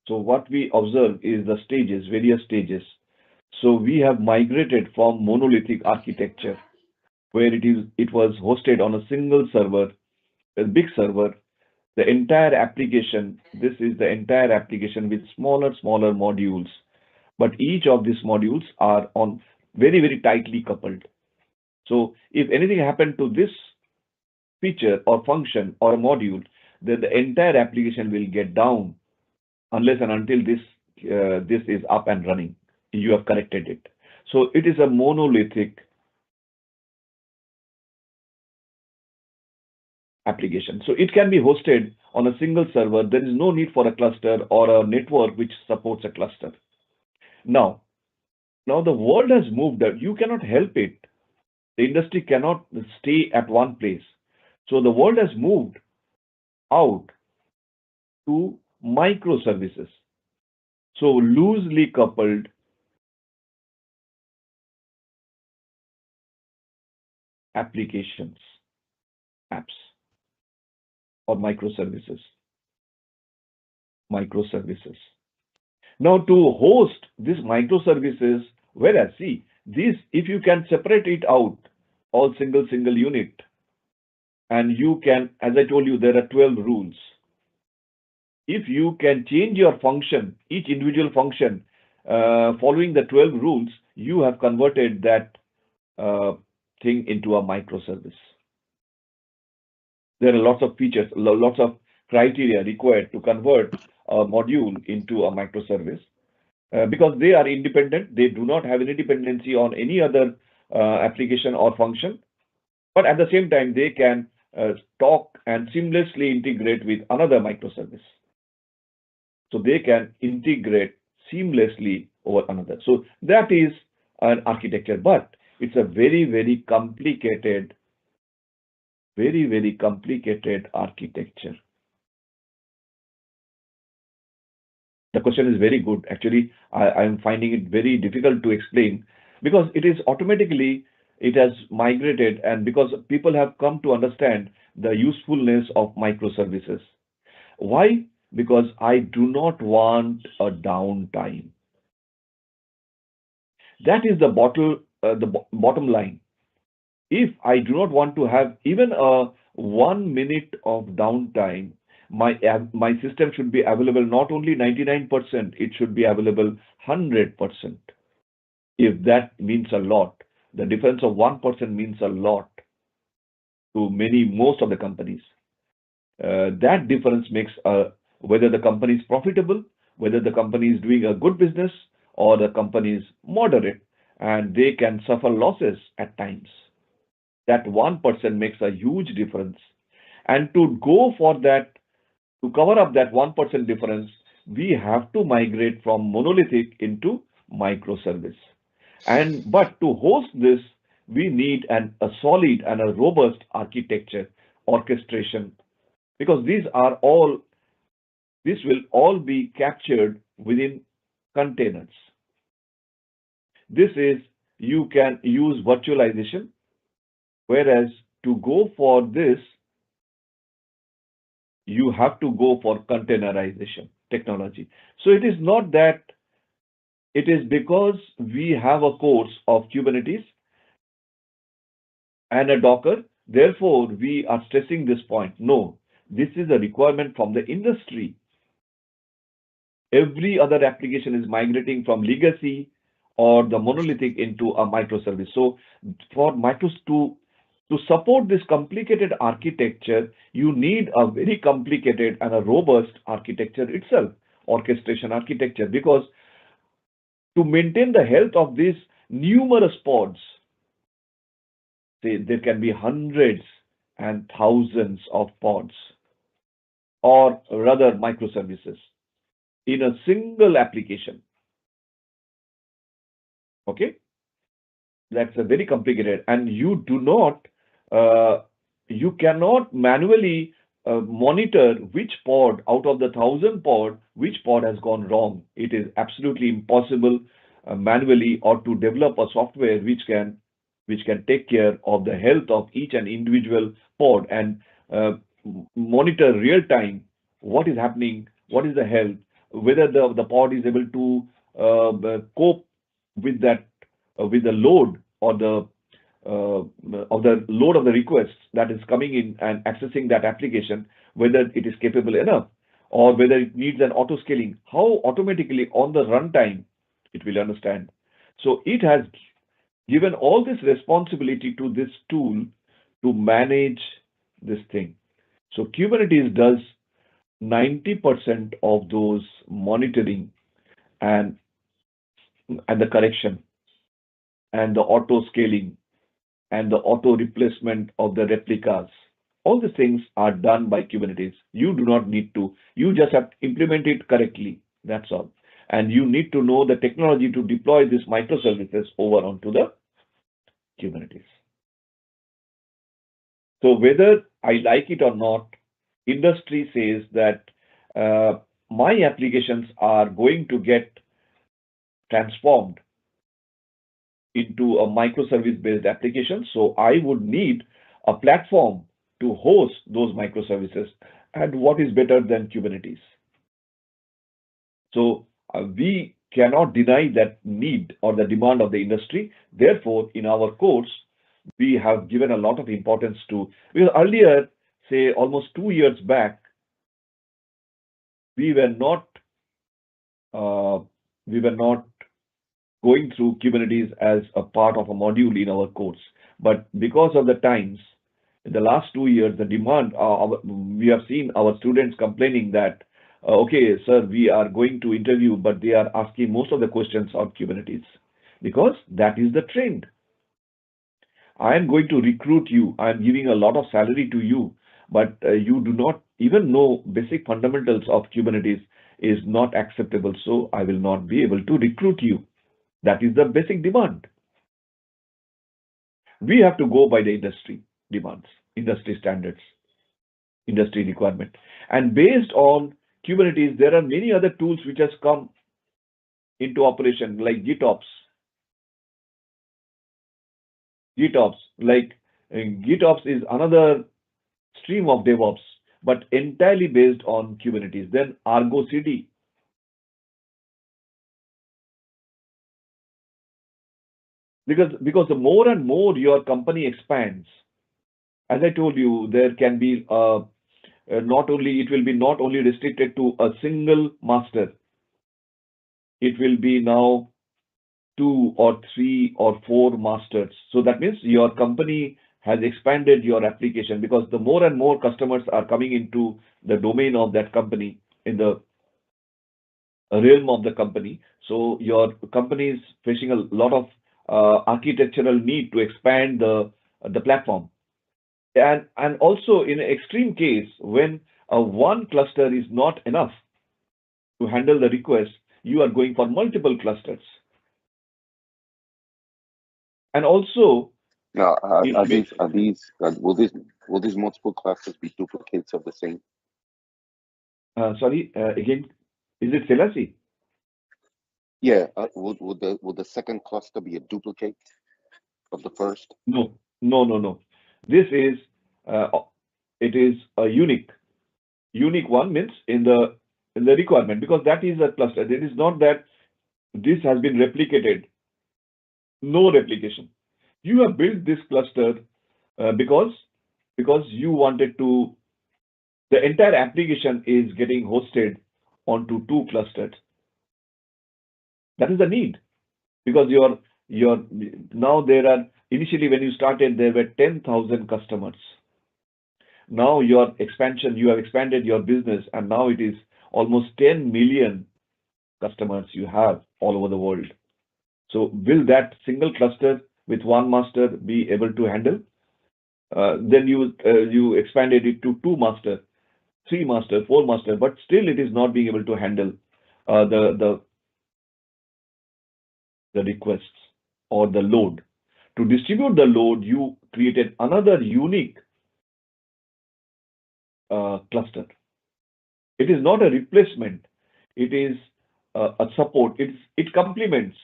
so what we observe is the stages, various stages. So we have migrated from monolithic architecture where it was hosted on a single server, a big server. The entire application, this is the entire application with smaller modules, but each of these modules are on very, very tightly coupled. So if anything happened to this feature or function or a module, then the entire application will get down unless and until this is up and running. You have corrected it. So it is a monolithic application. So it can be hosted on a single server. There is no need for a cluster or a network which supports a cluster. Now, now the world has moved up. You cannot help it. The industry cannot stay at one place. So the world has moved out to microservices. So loosely coupled applications, apps, or microservices. Now to host these microservices, whereas see, this if you can separate it out, all single unit, and you can, as I told you, there are 12 rules. If you can change your function, each individual function, following the 12 rules, you have converted that uh, thing into a microservice. There are lots of features, lots of criteria required to convert a module into a microservice because they are independent. They do not have any dependency on any other application or function, but at the same time, they can talk and seamlessly integrate with another microservice. So they can integrate seamlessly over another. So that is an architecture, but it's a very complicated, very complicated architecture. The question is very good. Actually, I'm finding it very difficult to explain because it is automatically, it has migrated, and because people have come to understand the usefulness of microservices. Why? Because I do not want a downtime. That is the bottom line. If I do not want to have even a 1 minute of downtime, my system should be available not only 99%, it should be available 100%. If that means a lot, the difference of 1% means a lot to most of the companies. That difference makes whether the company is profitable, whether the company is doing a good business, or the company is moderate, and they can suffer losses at times. That 1% makes a huge difference. And to go for that, to cover up that 1% difference, we have to migrate from monolithic into microservice. But to host this, we need a solid and a robust architecture, orchestration, because this will all be captured within containers. This is, you can use virtualization, whereas to go for this, you have to go for containerization technology. So it is not that it is because we have a course of Kubernetes and a Docker, therefore we are stressing this point. No, this is a requirement from the industry. Every other application is migrating from legacy or the monolithic into a microservice. So for to support this complicated architecture, you need a very complicated and a robust architecture itself, orchestration architecture, because to maintain the health of these numerous pods, say there can be hundreds and thousands of pods, or rather microservices, in a single application. Okay, that's a very complicated, and you do not, you cannot manually monitor which pod out of the 1,000 pod, which pod has gone wrong. It is absolutely impossible manually, or to develop a software which can take care of the health of each and individual pod and monitor real time what is happening, what is the health, whether the pod is able to cope with that, with the load or the load of the requests that is coming in and accessing that application, whether it is capable enough or whether it needs an auto scaling, how automatically on the runtime it will understand. So it has given all this responsibility to this tool to manage this thing. So Kubernetes does 90% of those monitoring and the correction and the auto scaling and the auto replacement of the replicas. All these things are done by Kubernetes. You do not need to. You just have to implement it correctly. That's all. And you need to know the technology to deploy these microservices over onto the Kubernetes. So whether I like it or not, industry says that my applications are going to get transformed into a microservice-based application. So I would need a platform to host those microservices. And what is better than Kubernetes? So we cannot deny that need or the demand of the industry. Therefore, in our course, we have given a lot of importance to, because earlier, say almost 2 years back, we were not going through Kubernetes as a part of a module in our course. But because of the times, in the last 2 years, the demand, we have seen our students complaining that, okay, sir, we are going to interview, but they are asking most of the questions on Kubernetes, because that is the trend. I am going to recruit you. I am giving a lot of salary to you, but you do not even know basic fundamentals of Kubernetes is not acceptable. So I will not be able to recruit you. That is the basic demand. We have to go by the industry demands, industry standards, industry requirement. And based on Kubernetes, there are many other tools which has come into operation, like GitOps. GitOps is another stream of DevOps, but entirely based on Kubernetes. Then Argo CD. Because the more and more your company expands, as I told you, there can be not only restricted to a single master. It will be now 2 or 3 or 4 masters. So that means your company has expanded your application, because the more and more customers are coming into the domain of that company, in the realm of the company. So your company is facing a lot of architectural need to expand the platform. And also in an extreme case, when one cluster is not enough to handle the request, you are going for multiple clusters. And also, Now, It are makes, these will these multiple clusters be duplicates of the same? sorry, again, is it Selassie? Yeah. Will the second cluster be a duplicate of the first? No, no, no, no. This is, it is a unique one means in the requirement, because that is a cluster. It is not that this has been replicated. No replication. You have built this cluster because you wanted to. The entire application is getting hosted onto two clusters. That is the need, because your now there are, initially when you started there were 10,000 customers. Now your expansion, you have expanded your business, and now it is almost 10 million customers you have all over the world. So will that single cluster with one master be able to handle? Then you expanded it to two master, three master, four master, but still it is not being able to handle the requests or the load. To distribute the load, you created another unique cluster. It is not a replacement. It is a support. It complements.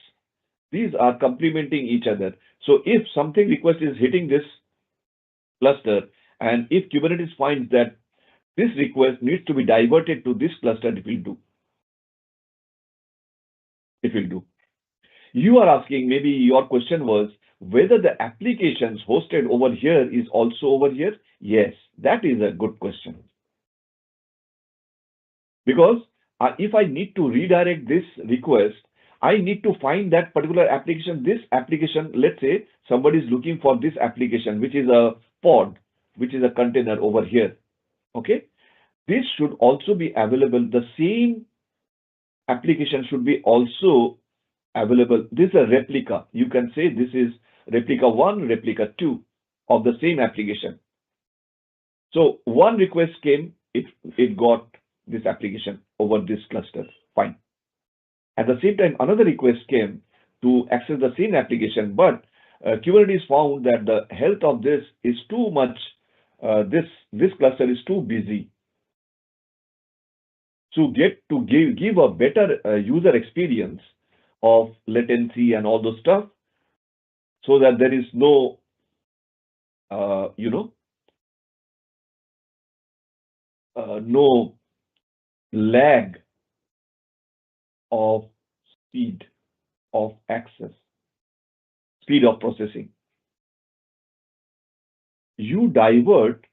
These are complementing each other. So if something request is hitting this cluster, and if Kubernetes finds that this request needs to be diverted to this cluster, it will do. It will do. You are asking, maybe your question was whether the applications hosted over here is also over here. Yes, that is a good question. Because if I need to redirect this request, I need to find that particular application. This application, let's say somebody is looking for this application, which is a pod, which is a container over here. Okay, this should also be available. The same application should be also available. This is a replica. You can say this is replica 1, replica 2 of the same application. So one request came, it got this application over this cluster. Fine. At the same time, another request came to access the same application, but Kubernetes found that the health of this is too much. This cluster is too busy. To give a better user experience of latency and all those stuff, so that there is no no lag of speed of access, speed of processing. You divert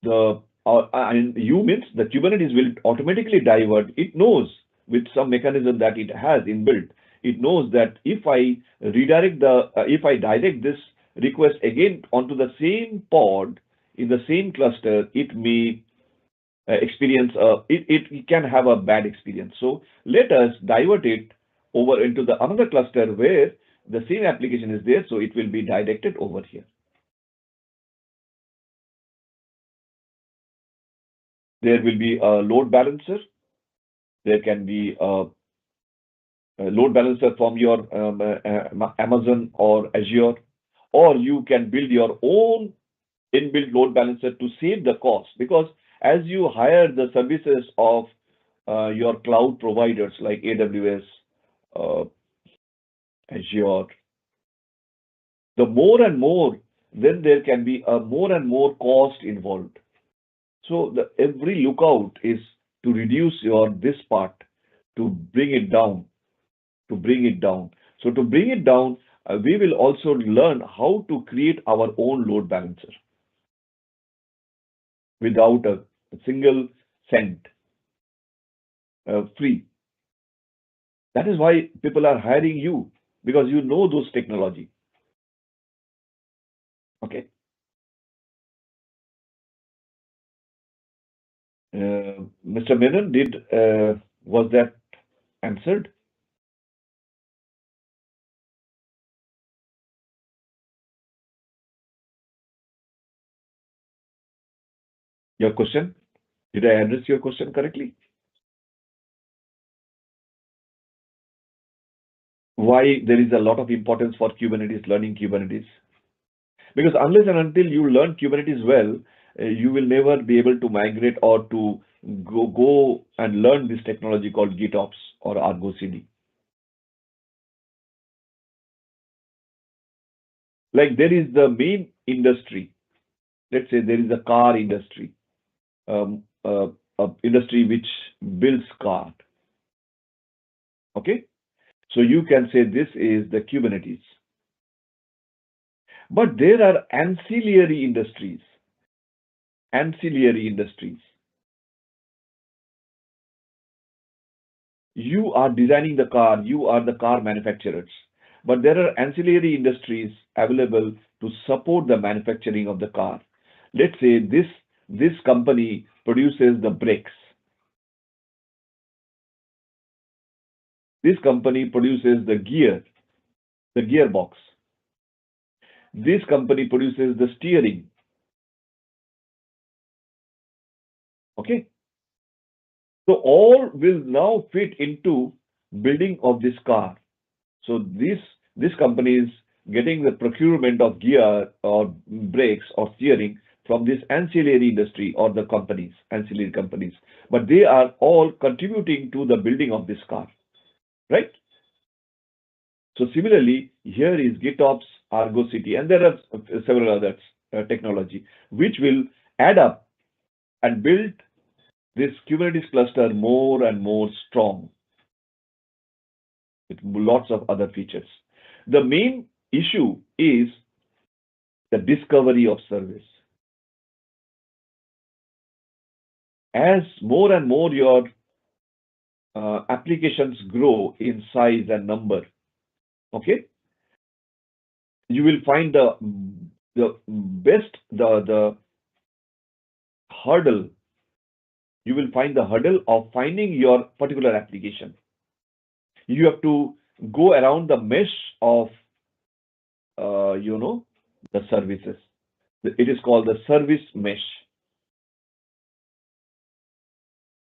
the you means the Kubernetes will automatically divert. It knows with some mechanism that it has inbuilt. It knows that if I direct this request again onto the same pod in the same cluster, it may experience it can have a bad experience. So let us divert it over into the another cluster where the same application is there, so it will be directed over here. There will be a load balancer. There can be a load balancer from your Amazon or Azure, or you can build your own inbuilt load balancer to save the cost, because as you hire the services of your cloud providers like AWS, Azure, the more and more, then there can be a more and more cost involved. So every lookout is to reduce this part, to bring it down, So to bring it down, we will also learn how to create our own load balancer without a single cent, free. That is why people are hiring you, because you know those technology. Okay. Mr. Menon, was that answered? Your question? Did I address your question correctly? Why there is a lot of importance for Kubernetes, learning Kubernetes? Because unless and until you learn Kubernetes well, you will never be able to migrate or to go and learn this technology called GitOps or Argo CD. Like there is the main industry. Let's say there is a car industry, industry which builds car. Okay, so you can say this is the Kubernetes. But there are ancillary industries. Ancillary industries. You are designing the car, you are the car manufacturers. But there are ancillary industries available to support the manufacturing of the car. Let's say this company produces the brakes. This company produces the gearbox. This company produces the steering. Okay. So all will now fit into building of this car. So this company is getting the procurement of gear or brakes or steering from this ancillary industry or the companies, ancillary companies. But they are all contributing to the building of this car, right? So similarly, here is GitOps, Argo CD, and there are several other technology which will add up and build this Kubernetes cluster more and more strong with lots of other features. The main issue is the discovery of service. As more and more your applications grow in size and number, okay, you will find the hurdle. You will find the hurdle of finding your particular application. You have to go around the mesh of the services. It is called the service mesh.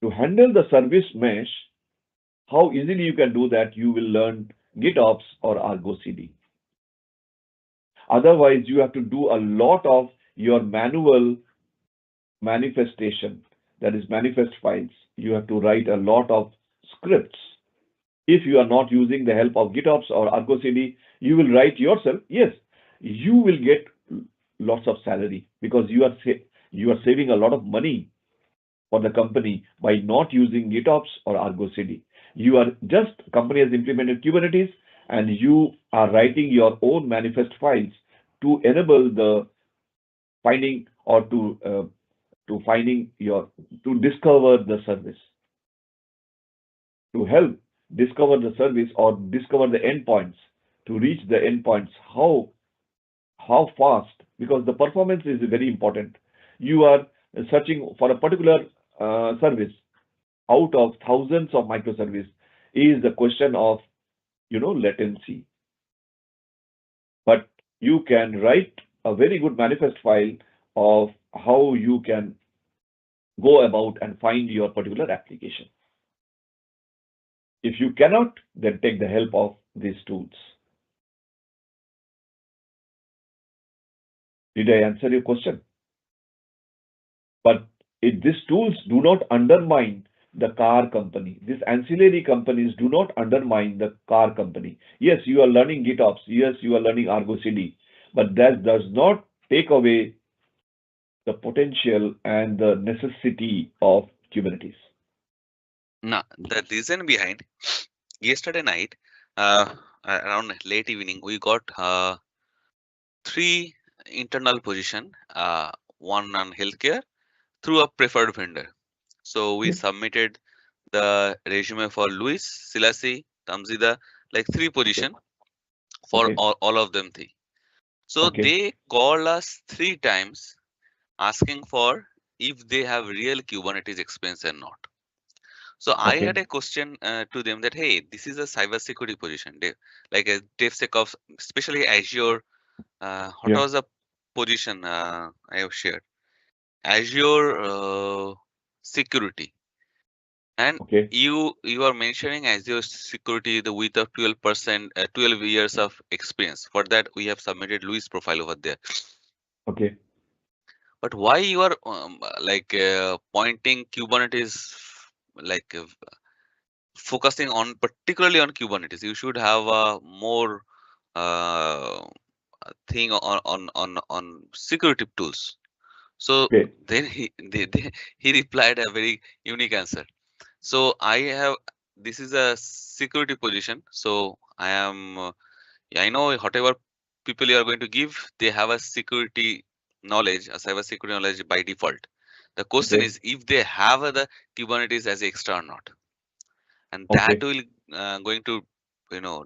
To handle the service mesh, how easily you can do that, you will learn GitOps or Argo CD. Otherwise, you have to do a lot of your manual manifestation, that is manifest files. You have to write a lot of scripts. If you are not using the help of GitOps or Argo CD, you will write yourself. Yes, you will get lots of salary because you are saving a lot of money for the company by not using GitOps or Argo CD. You are just, company has implemented Kubernetes and you are writing your own manifest files to enable the finding or to discover the service, to help discover the service or discover the endpoints, to reach the endpoints. How fast, because the performance is very important. You are searching for a particular service out of thousands of microservices. Is the question of latency. But you can write a very good manifest file of how you can go about and find your particular application. If you cannot, then take the help of these tools. Did I answer your question? But these tools do not undermine the car company. These ancillary companies do not undermine the car company. Yes, you are learning GitOps. Yes, you are learning Argo CD. But that does not take away the potential and the necessity of Kubernetes. Now, the reason behind, yesterday night, around late evening, we got 3 internal position, one on healthcare through a preferred vendor. So we submitted the resume for Luis, Silasi, Tamzida, like 3 position for Okay. all of them 3. So Okay. they called us 3 times asking for if they have real Kubernetes experience or not. So I Okay. had a question to them that, hey, this is a cybersecurity position, like a DevSecOps, especially Azure. What Yeah. was the position I have shared? Azure security, and Okay. you are mentioning Azure security the with of 12%, 12 years of experience. For that, we have submitted Luis profile over there. Okay. But why you are pointing Kubernetes, like focusing on particularly on Kubernetes? You should have a more uh, thing on security tools. So Okay. then he replied a very unique answer. So I have, this is a security position. So I am I know whatever people you are going to give, they have a security knowledge, a cyber security knowledge by default. The question Okay. is if they have the Kubernetes as extra or not, and that Okay. will going to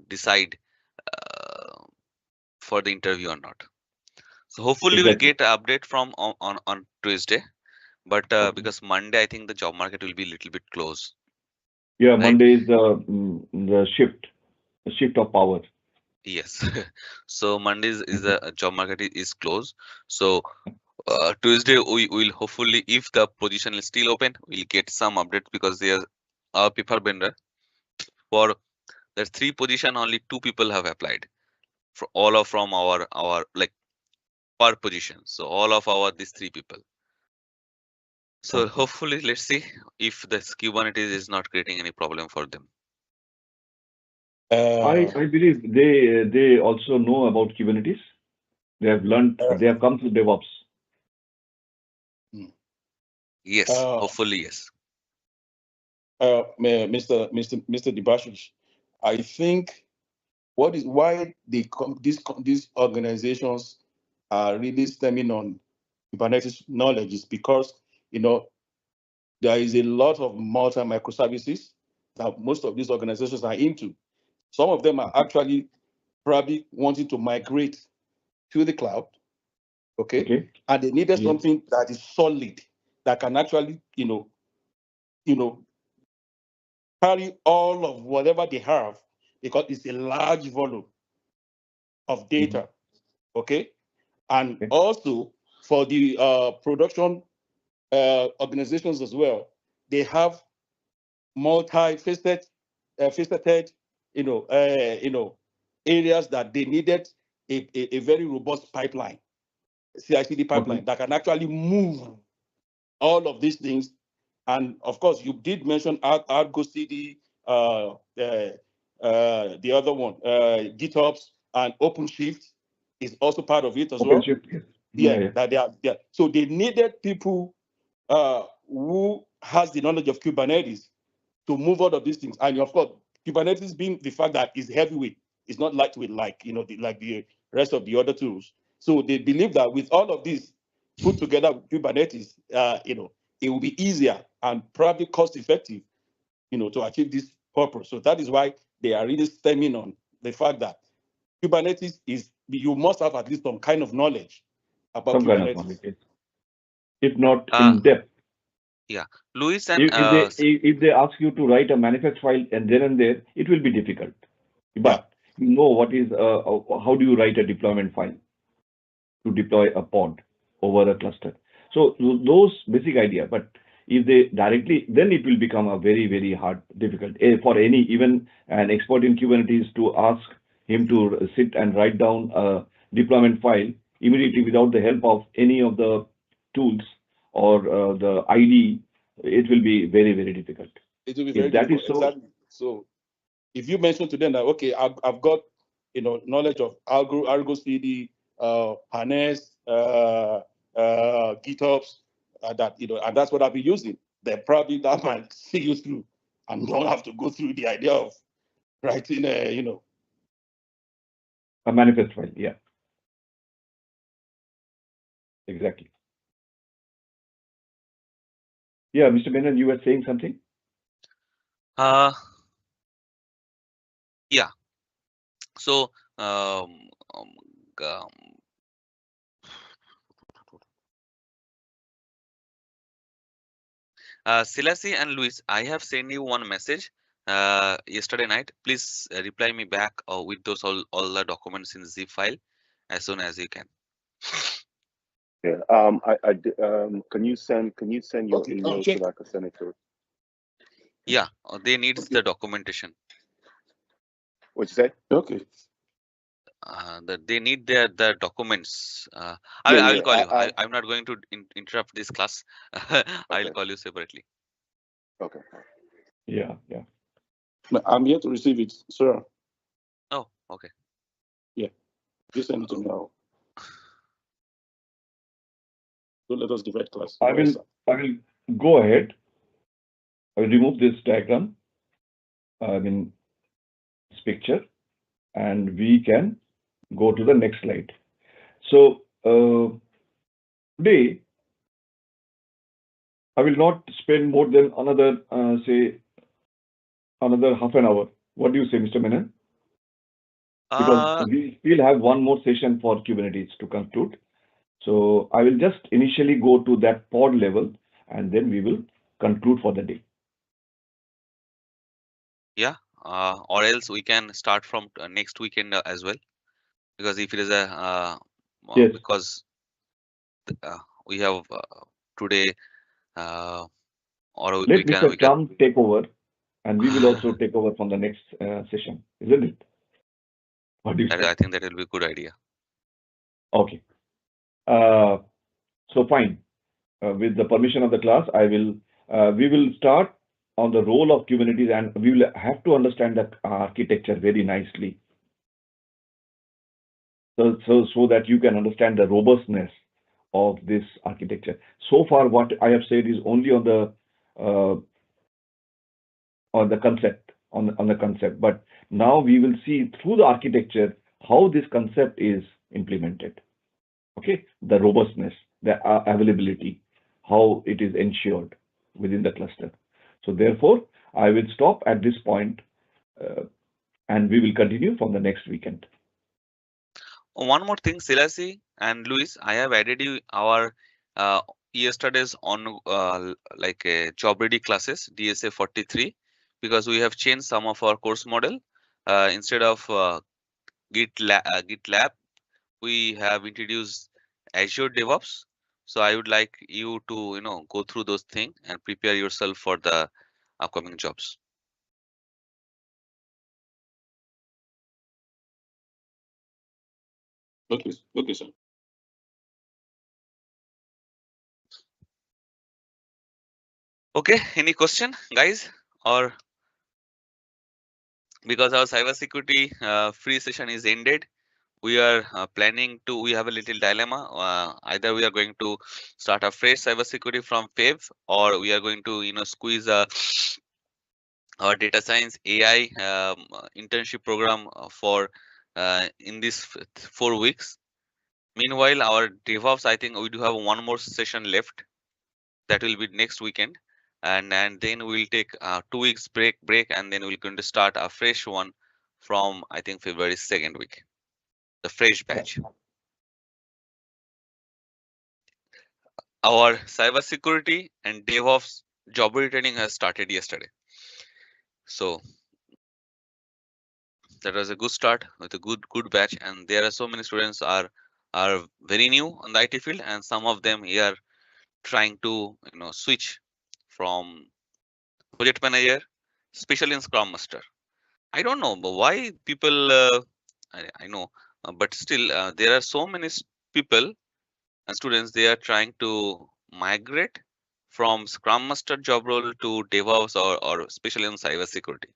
decide for the interview or not. So hopefully we'll Exactly. get an update from on Tuesday, but Okay. because Monday I think the job market will be a little bit close, Yeah, right? Monday is the shift of power. Yes. So Monday is the job market is closed. So Tuesday we will hopefully, if the position is still open, we'll get some update because they are our preferred vendor. For the three position, only two people have applied. For all of from our like per position. So all of our these three people. So Okay. hopefully, let's see if the Kubernetes is not creating any problem for them. I believe they also know about Kubernetes. They have learned. uh, They have come to DevOps. mm, Yes, uh, hopefully yes. Mr. Debashish, I think what is why these organizations are really stemming on Kubernetes knowledge is because there is a lot of multi microservices that most of these organizations are into. Some of them are actually probably wanting to migrate to the cloud, okay, Okay. and they needed Yes. something that is solid that can actually you know carry all of whatever they have because it's a large volume of Mhm. data, okay? And Okay. also for the production organizations as well, they have multi-faceted, faceted, areas that they needed a very robust pipeline, CI/CD Okay. pipeline that can actually move all of these things. And of course, you did mention Argo CD, the other one, GitOps and OpenShift is also part of it as well. OpenShift. Yes. Yeah. Yeah, Yeah. that they are. Yeah. So they needed people who has the knowledge of Kubernetes to move out of these things. And of course, Kubernetes being the fact that it's heavyweight, it's not lightweight like like the rest of the other tools. So they believe that with all of this put together with Kubernetes, it will be easier and probably cost effective, to achieve this purpose. So that is why they are really stemming on the fact that Kubernetes is you must have at least some kind of knowledge about Some kind of knowledge. Kubernetes. Yes. If not Uh, in depth. yeah, Luis and If they ask you to write a manifest file and there, it will be difficult. Yeah. But you know what is how do you write a deployment file to deploy a pod over a cluster? So those basic idea. But if they directly, then it will become a very very hard, difficult for any even an expert in Kubernetes to ask him to sit and write down a deployment file immediately without the help of any of the tools or the IDE. It will be very very difficult. It will be If very that is difficult. so, Exactly. So if you mention to them that okay, I've got knowledge of Argo CD, Harness, GitOps, that and that's what I've been using. Then probably that might see you through, and don't have to go through the idea of writing a manifest file, yeah, exactly. Yeah, Mr. Menon, you were saying something? uh, yeah. So um, um, Selassie and Luis, I have sent you one message yesterday night. Please reply me back with those all the documents in zip file as soon as you can. Yeah. Can you send your okay, I'll email so check. that I can send it to her? Yeah, they needs Okay, the documentation. What'd you say? okay. they need their documents. I Yeah, I will yeah. call you. I'm not going to interrupt this class. I will Okay, call you separately. okay. Yeah, yeah. I'm here to receive it, sir. Oh, okay. Just send it to me now. Don't let us divide class. I will go ahead. I will remove this diagram, I mean this picture, and we can go to the next slide. So today I will not spend more than another say another half an hour. What do you say, Mr. Menon? Because Uh, we still have one more session for Kubernetes to conclude. So I will just initially go to that pod level and then we will conclude for the day. yeah. Or else we can start from next weekend as well, because if it is a Yes, because we have today or we let can Mr. Trump take over and we will also take over from the next session, isn't it? What do you say? I think that will be a good idea. Okay. So fine. With the permission of the class, we will start on the role of Kubernetes and we will have to understand the architecture very nicely. So that you can understand the robustness of this architecture. So far, what I have said is only on the concept, on the concept. But now we will see through the architecture how this concept is implemented. Okay, the robustness, the availability, how it is ensured within the cluster. So therefore, I will stop at this point, and we will continue from the next weekend. One more thing, Selassie and Luis, I have added you our yesterday's on like job ready classes DSA 43, because we have changed some of our course model. Instead of GitLab, we have introduced Azure DevOps. So I would like you to go through those things and prepare yourself for the upcoming jobs. Okay, sir. Okay, any question, guys? Or because our cybersecurity free session is ended, we are planning to. We have a little dilemma. Either we are going to start a fresh cybersecurity from Feb, or we are going to squeeze our data science AI internship program for in these 4 weeks. Meanwhile, our DevOps, I think we do have one more session left. That will be next weekend, and then we'll take 2 weeks break, and then we're going to start a fresh one from I think February 2nd week, the fresh batch. Our cybersecurity and DevOps job retraining has started yesterday, so that was a good start with a good batch. And there are so many students are very new on the IT field, and some of them here trying to switch from project manager, especially in Scrum Master. I don't know but why people. I know, but still there are so many people and students, they are trying to migrate from Scrum Master job role to DevOps or especially in cybersecurity.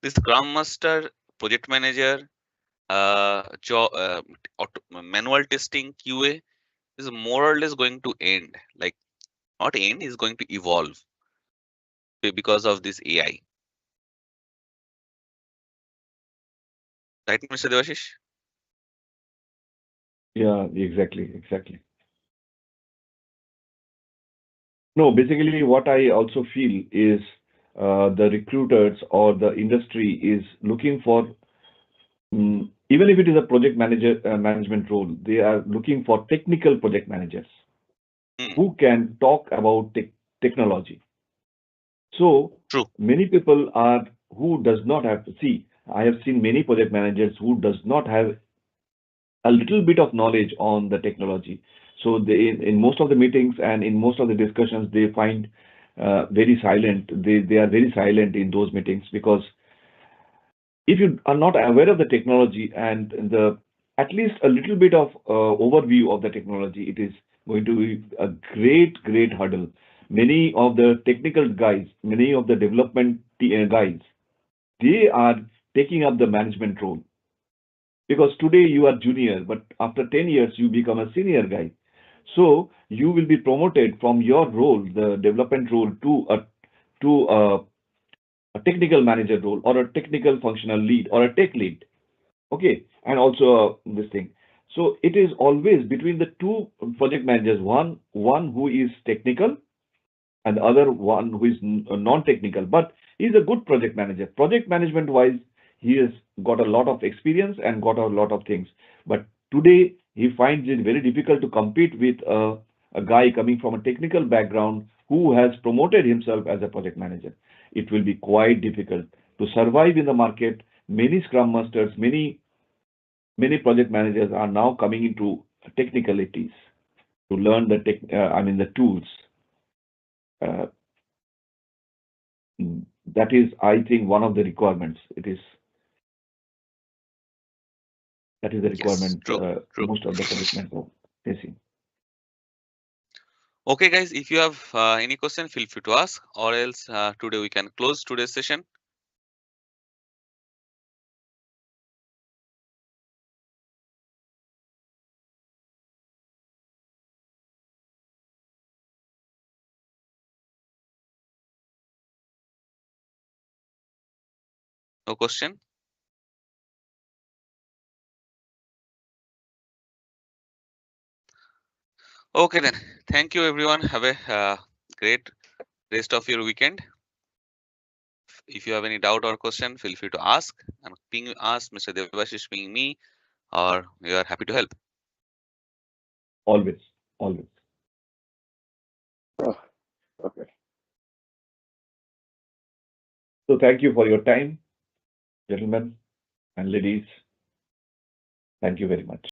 This Scrum Master, project manager, job, manual testing, QA is more or less going to end. Like not end, is going to evolve because of this AI. Right, Mr. Debashish? Yeah, exactly. No, basically what I also feel is the recruiters or the industry is looking for, even if it is a project manager management role, they are looking for technical project managers who can talk about technology. So True. many people are who does not have, see, I have seen many project managers who does not have a little bit of knowledge on the technology. So they, in most of the meetings and in most of the discussions, they find very silent. They are very silent in those meetings because If you are not aware of the technology and the at least a little bit of overview of the technology, it is going to be a great hurdle. Many of the technical guys, many of the development guys, they are taking up the management role, because today you are junior, but after 10 years you become a senior guy. So you will be promoted from your role, the development role, to a technical manager role or a technical functional lead or a tech lead. Okay, and also this thing. So it is always between the two project managers, one who is technical and the other one who is non-technical, but he's a good project manager. Project management wise, he has got a lot of experience and got a lot of things. But today, he finds it very difficult to compete with a guy coming from a technical background who has promoted himself as a project manager. It will be quite difficult to survive in the market. Many scrum masters, many project managers are now coming into technicalities to learn the tools. Uh, that is, I think, one of the requirements. That is the Yes, requirement true. most of the project managers are facing. Okay, guys, if you have any question, feel free to ask, or else today we can close today's session. No question? Okay, then. Thank you, everyone. Have a great rest of your weekend. If you have any doubt or question, feel free to ask and ping us, Mr. Debashish, ping me, or we are happy to help. Always, always. Oh, okay. So thank you for your time, gentlemen and ladies. Thank you very much.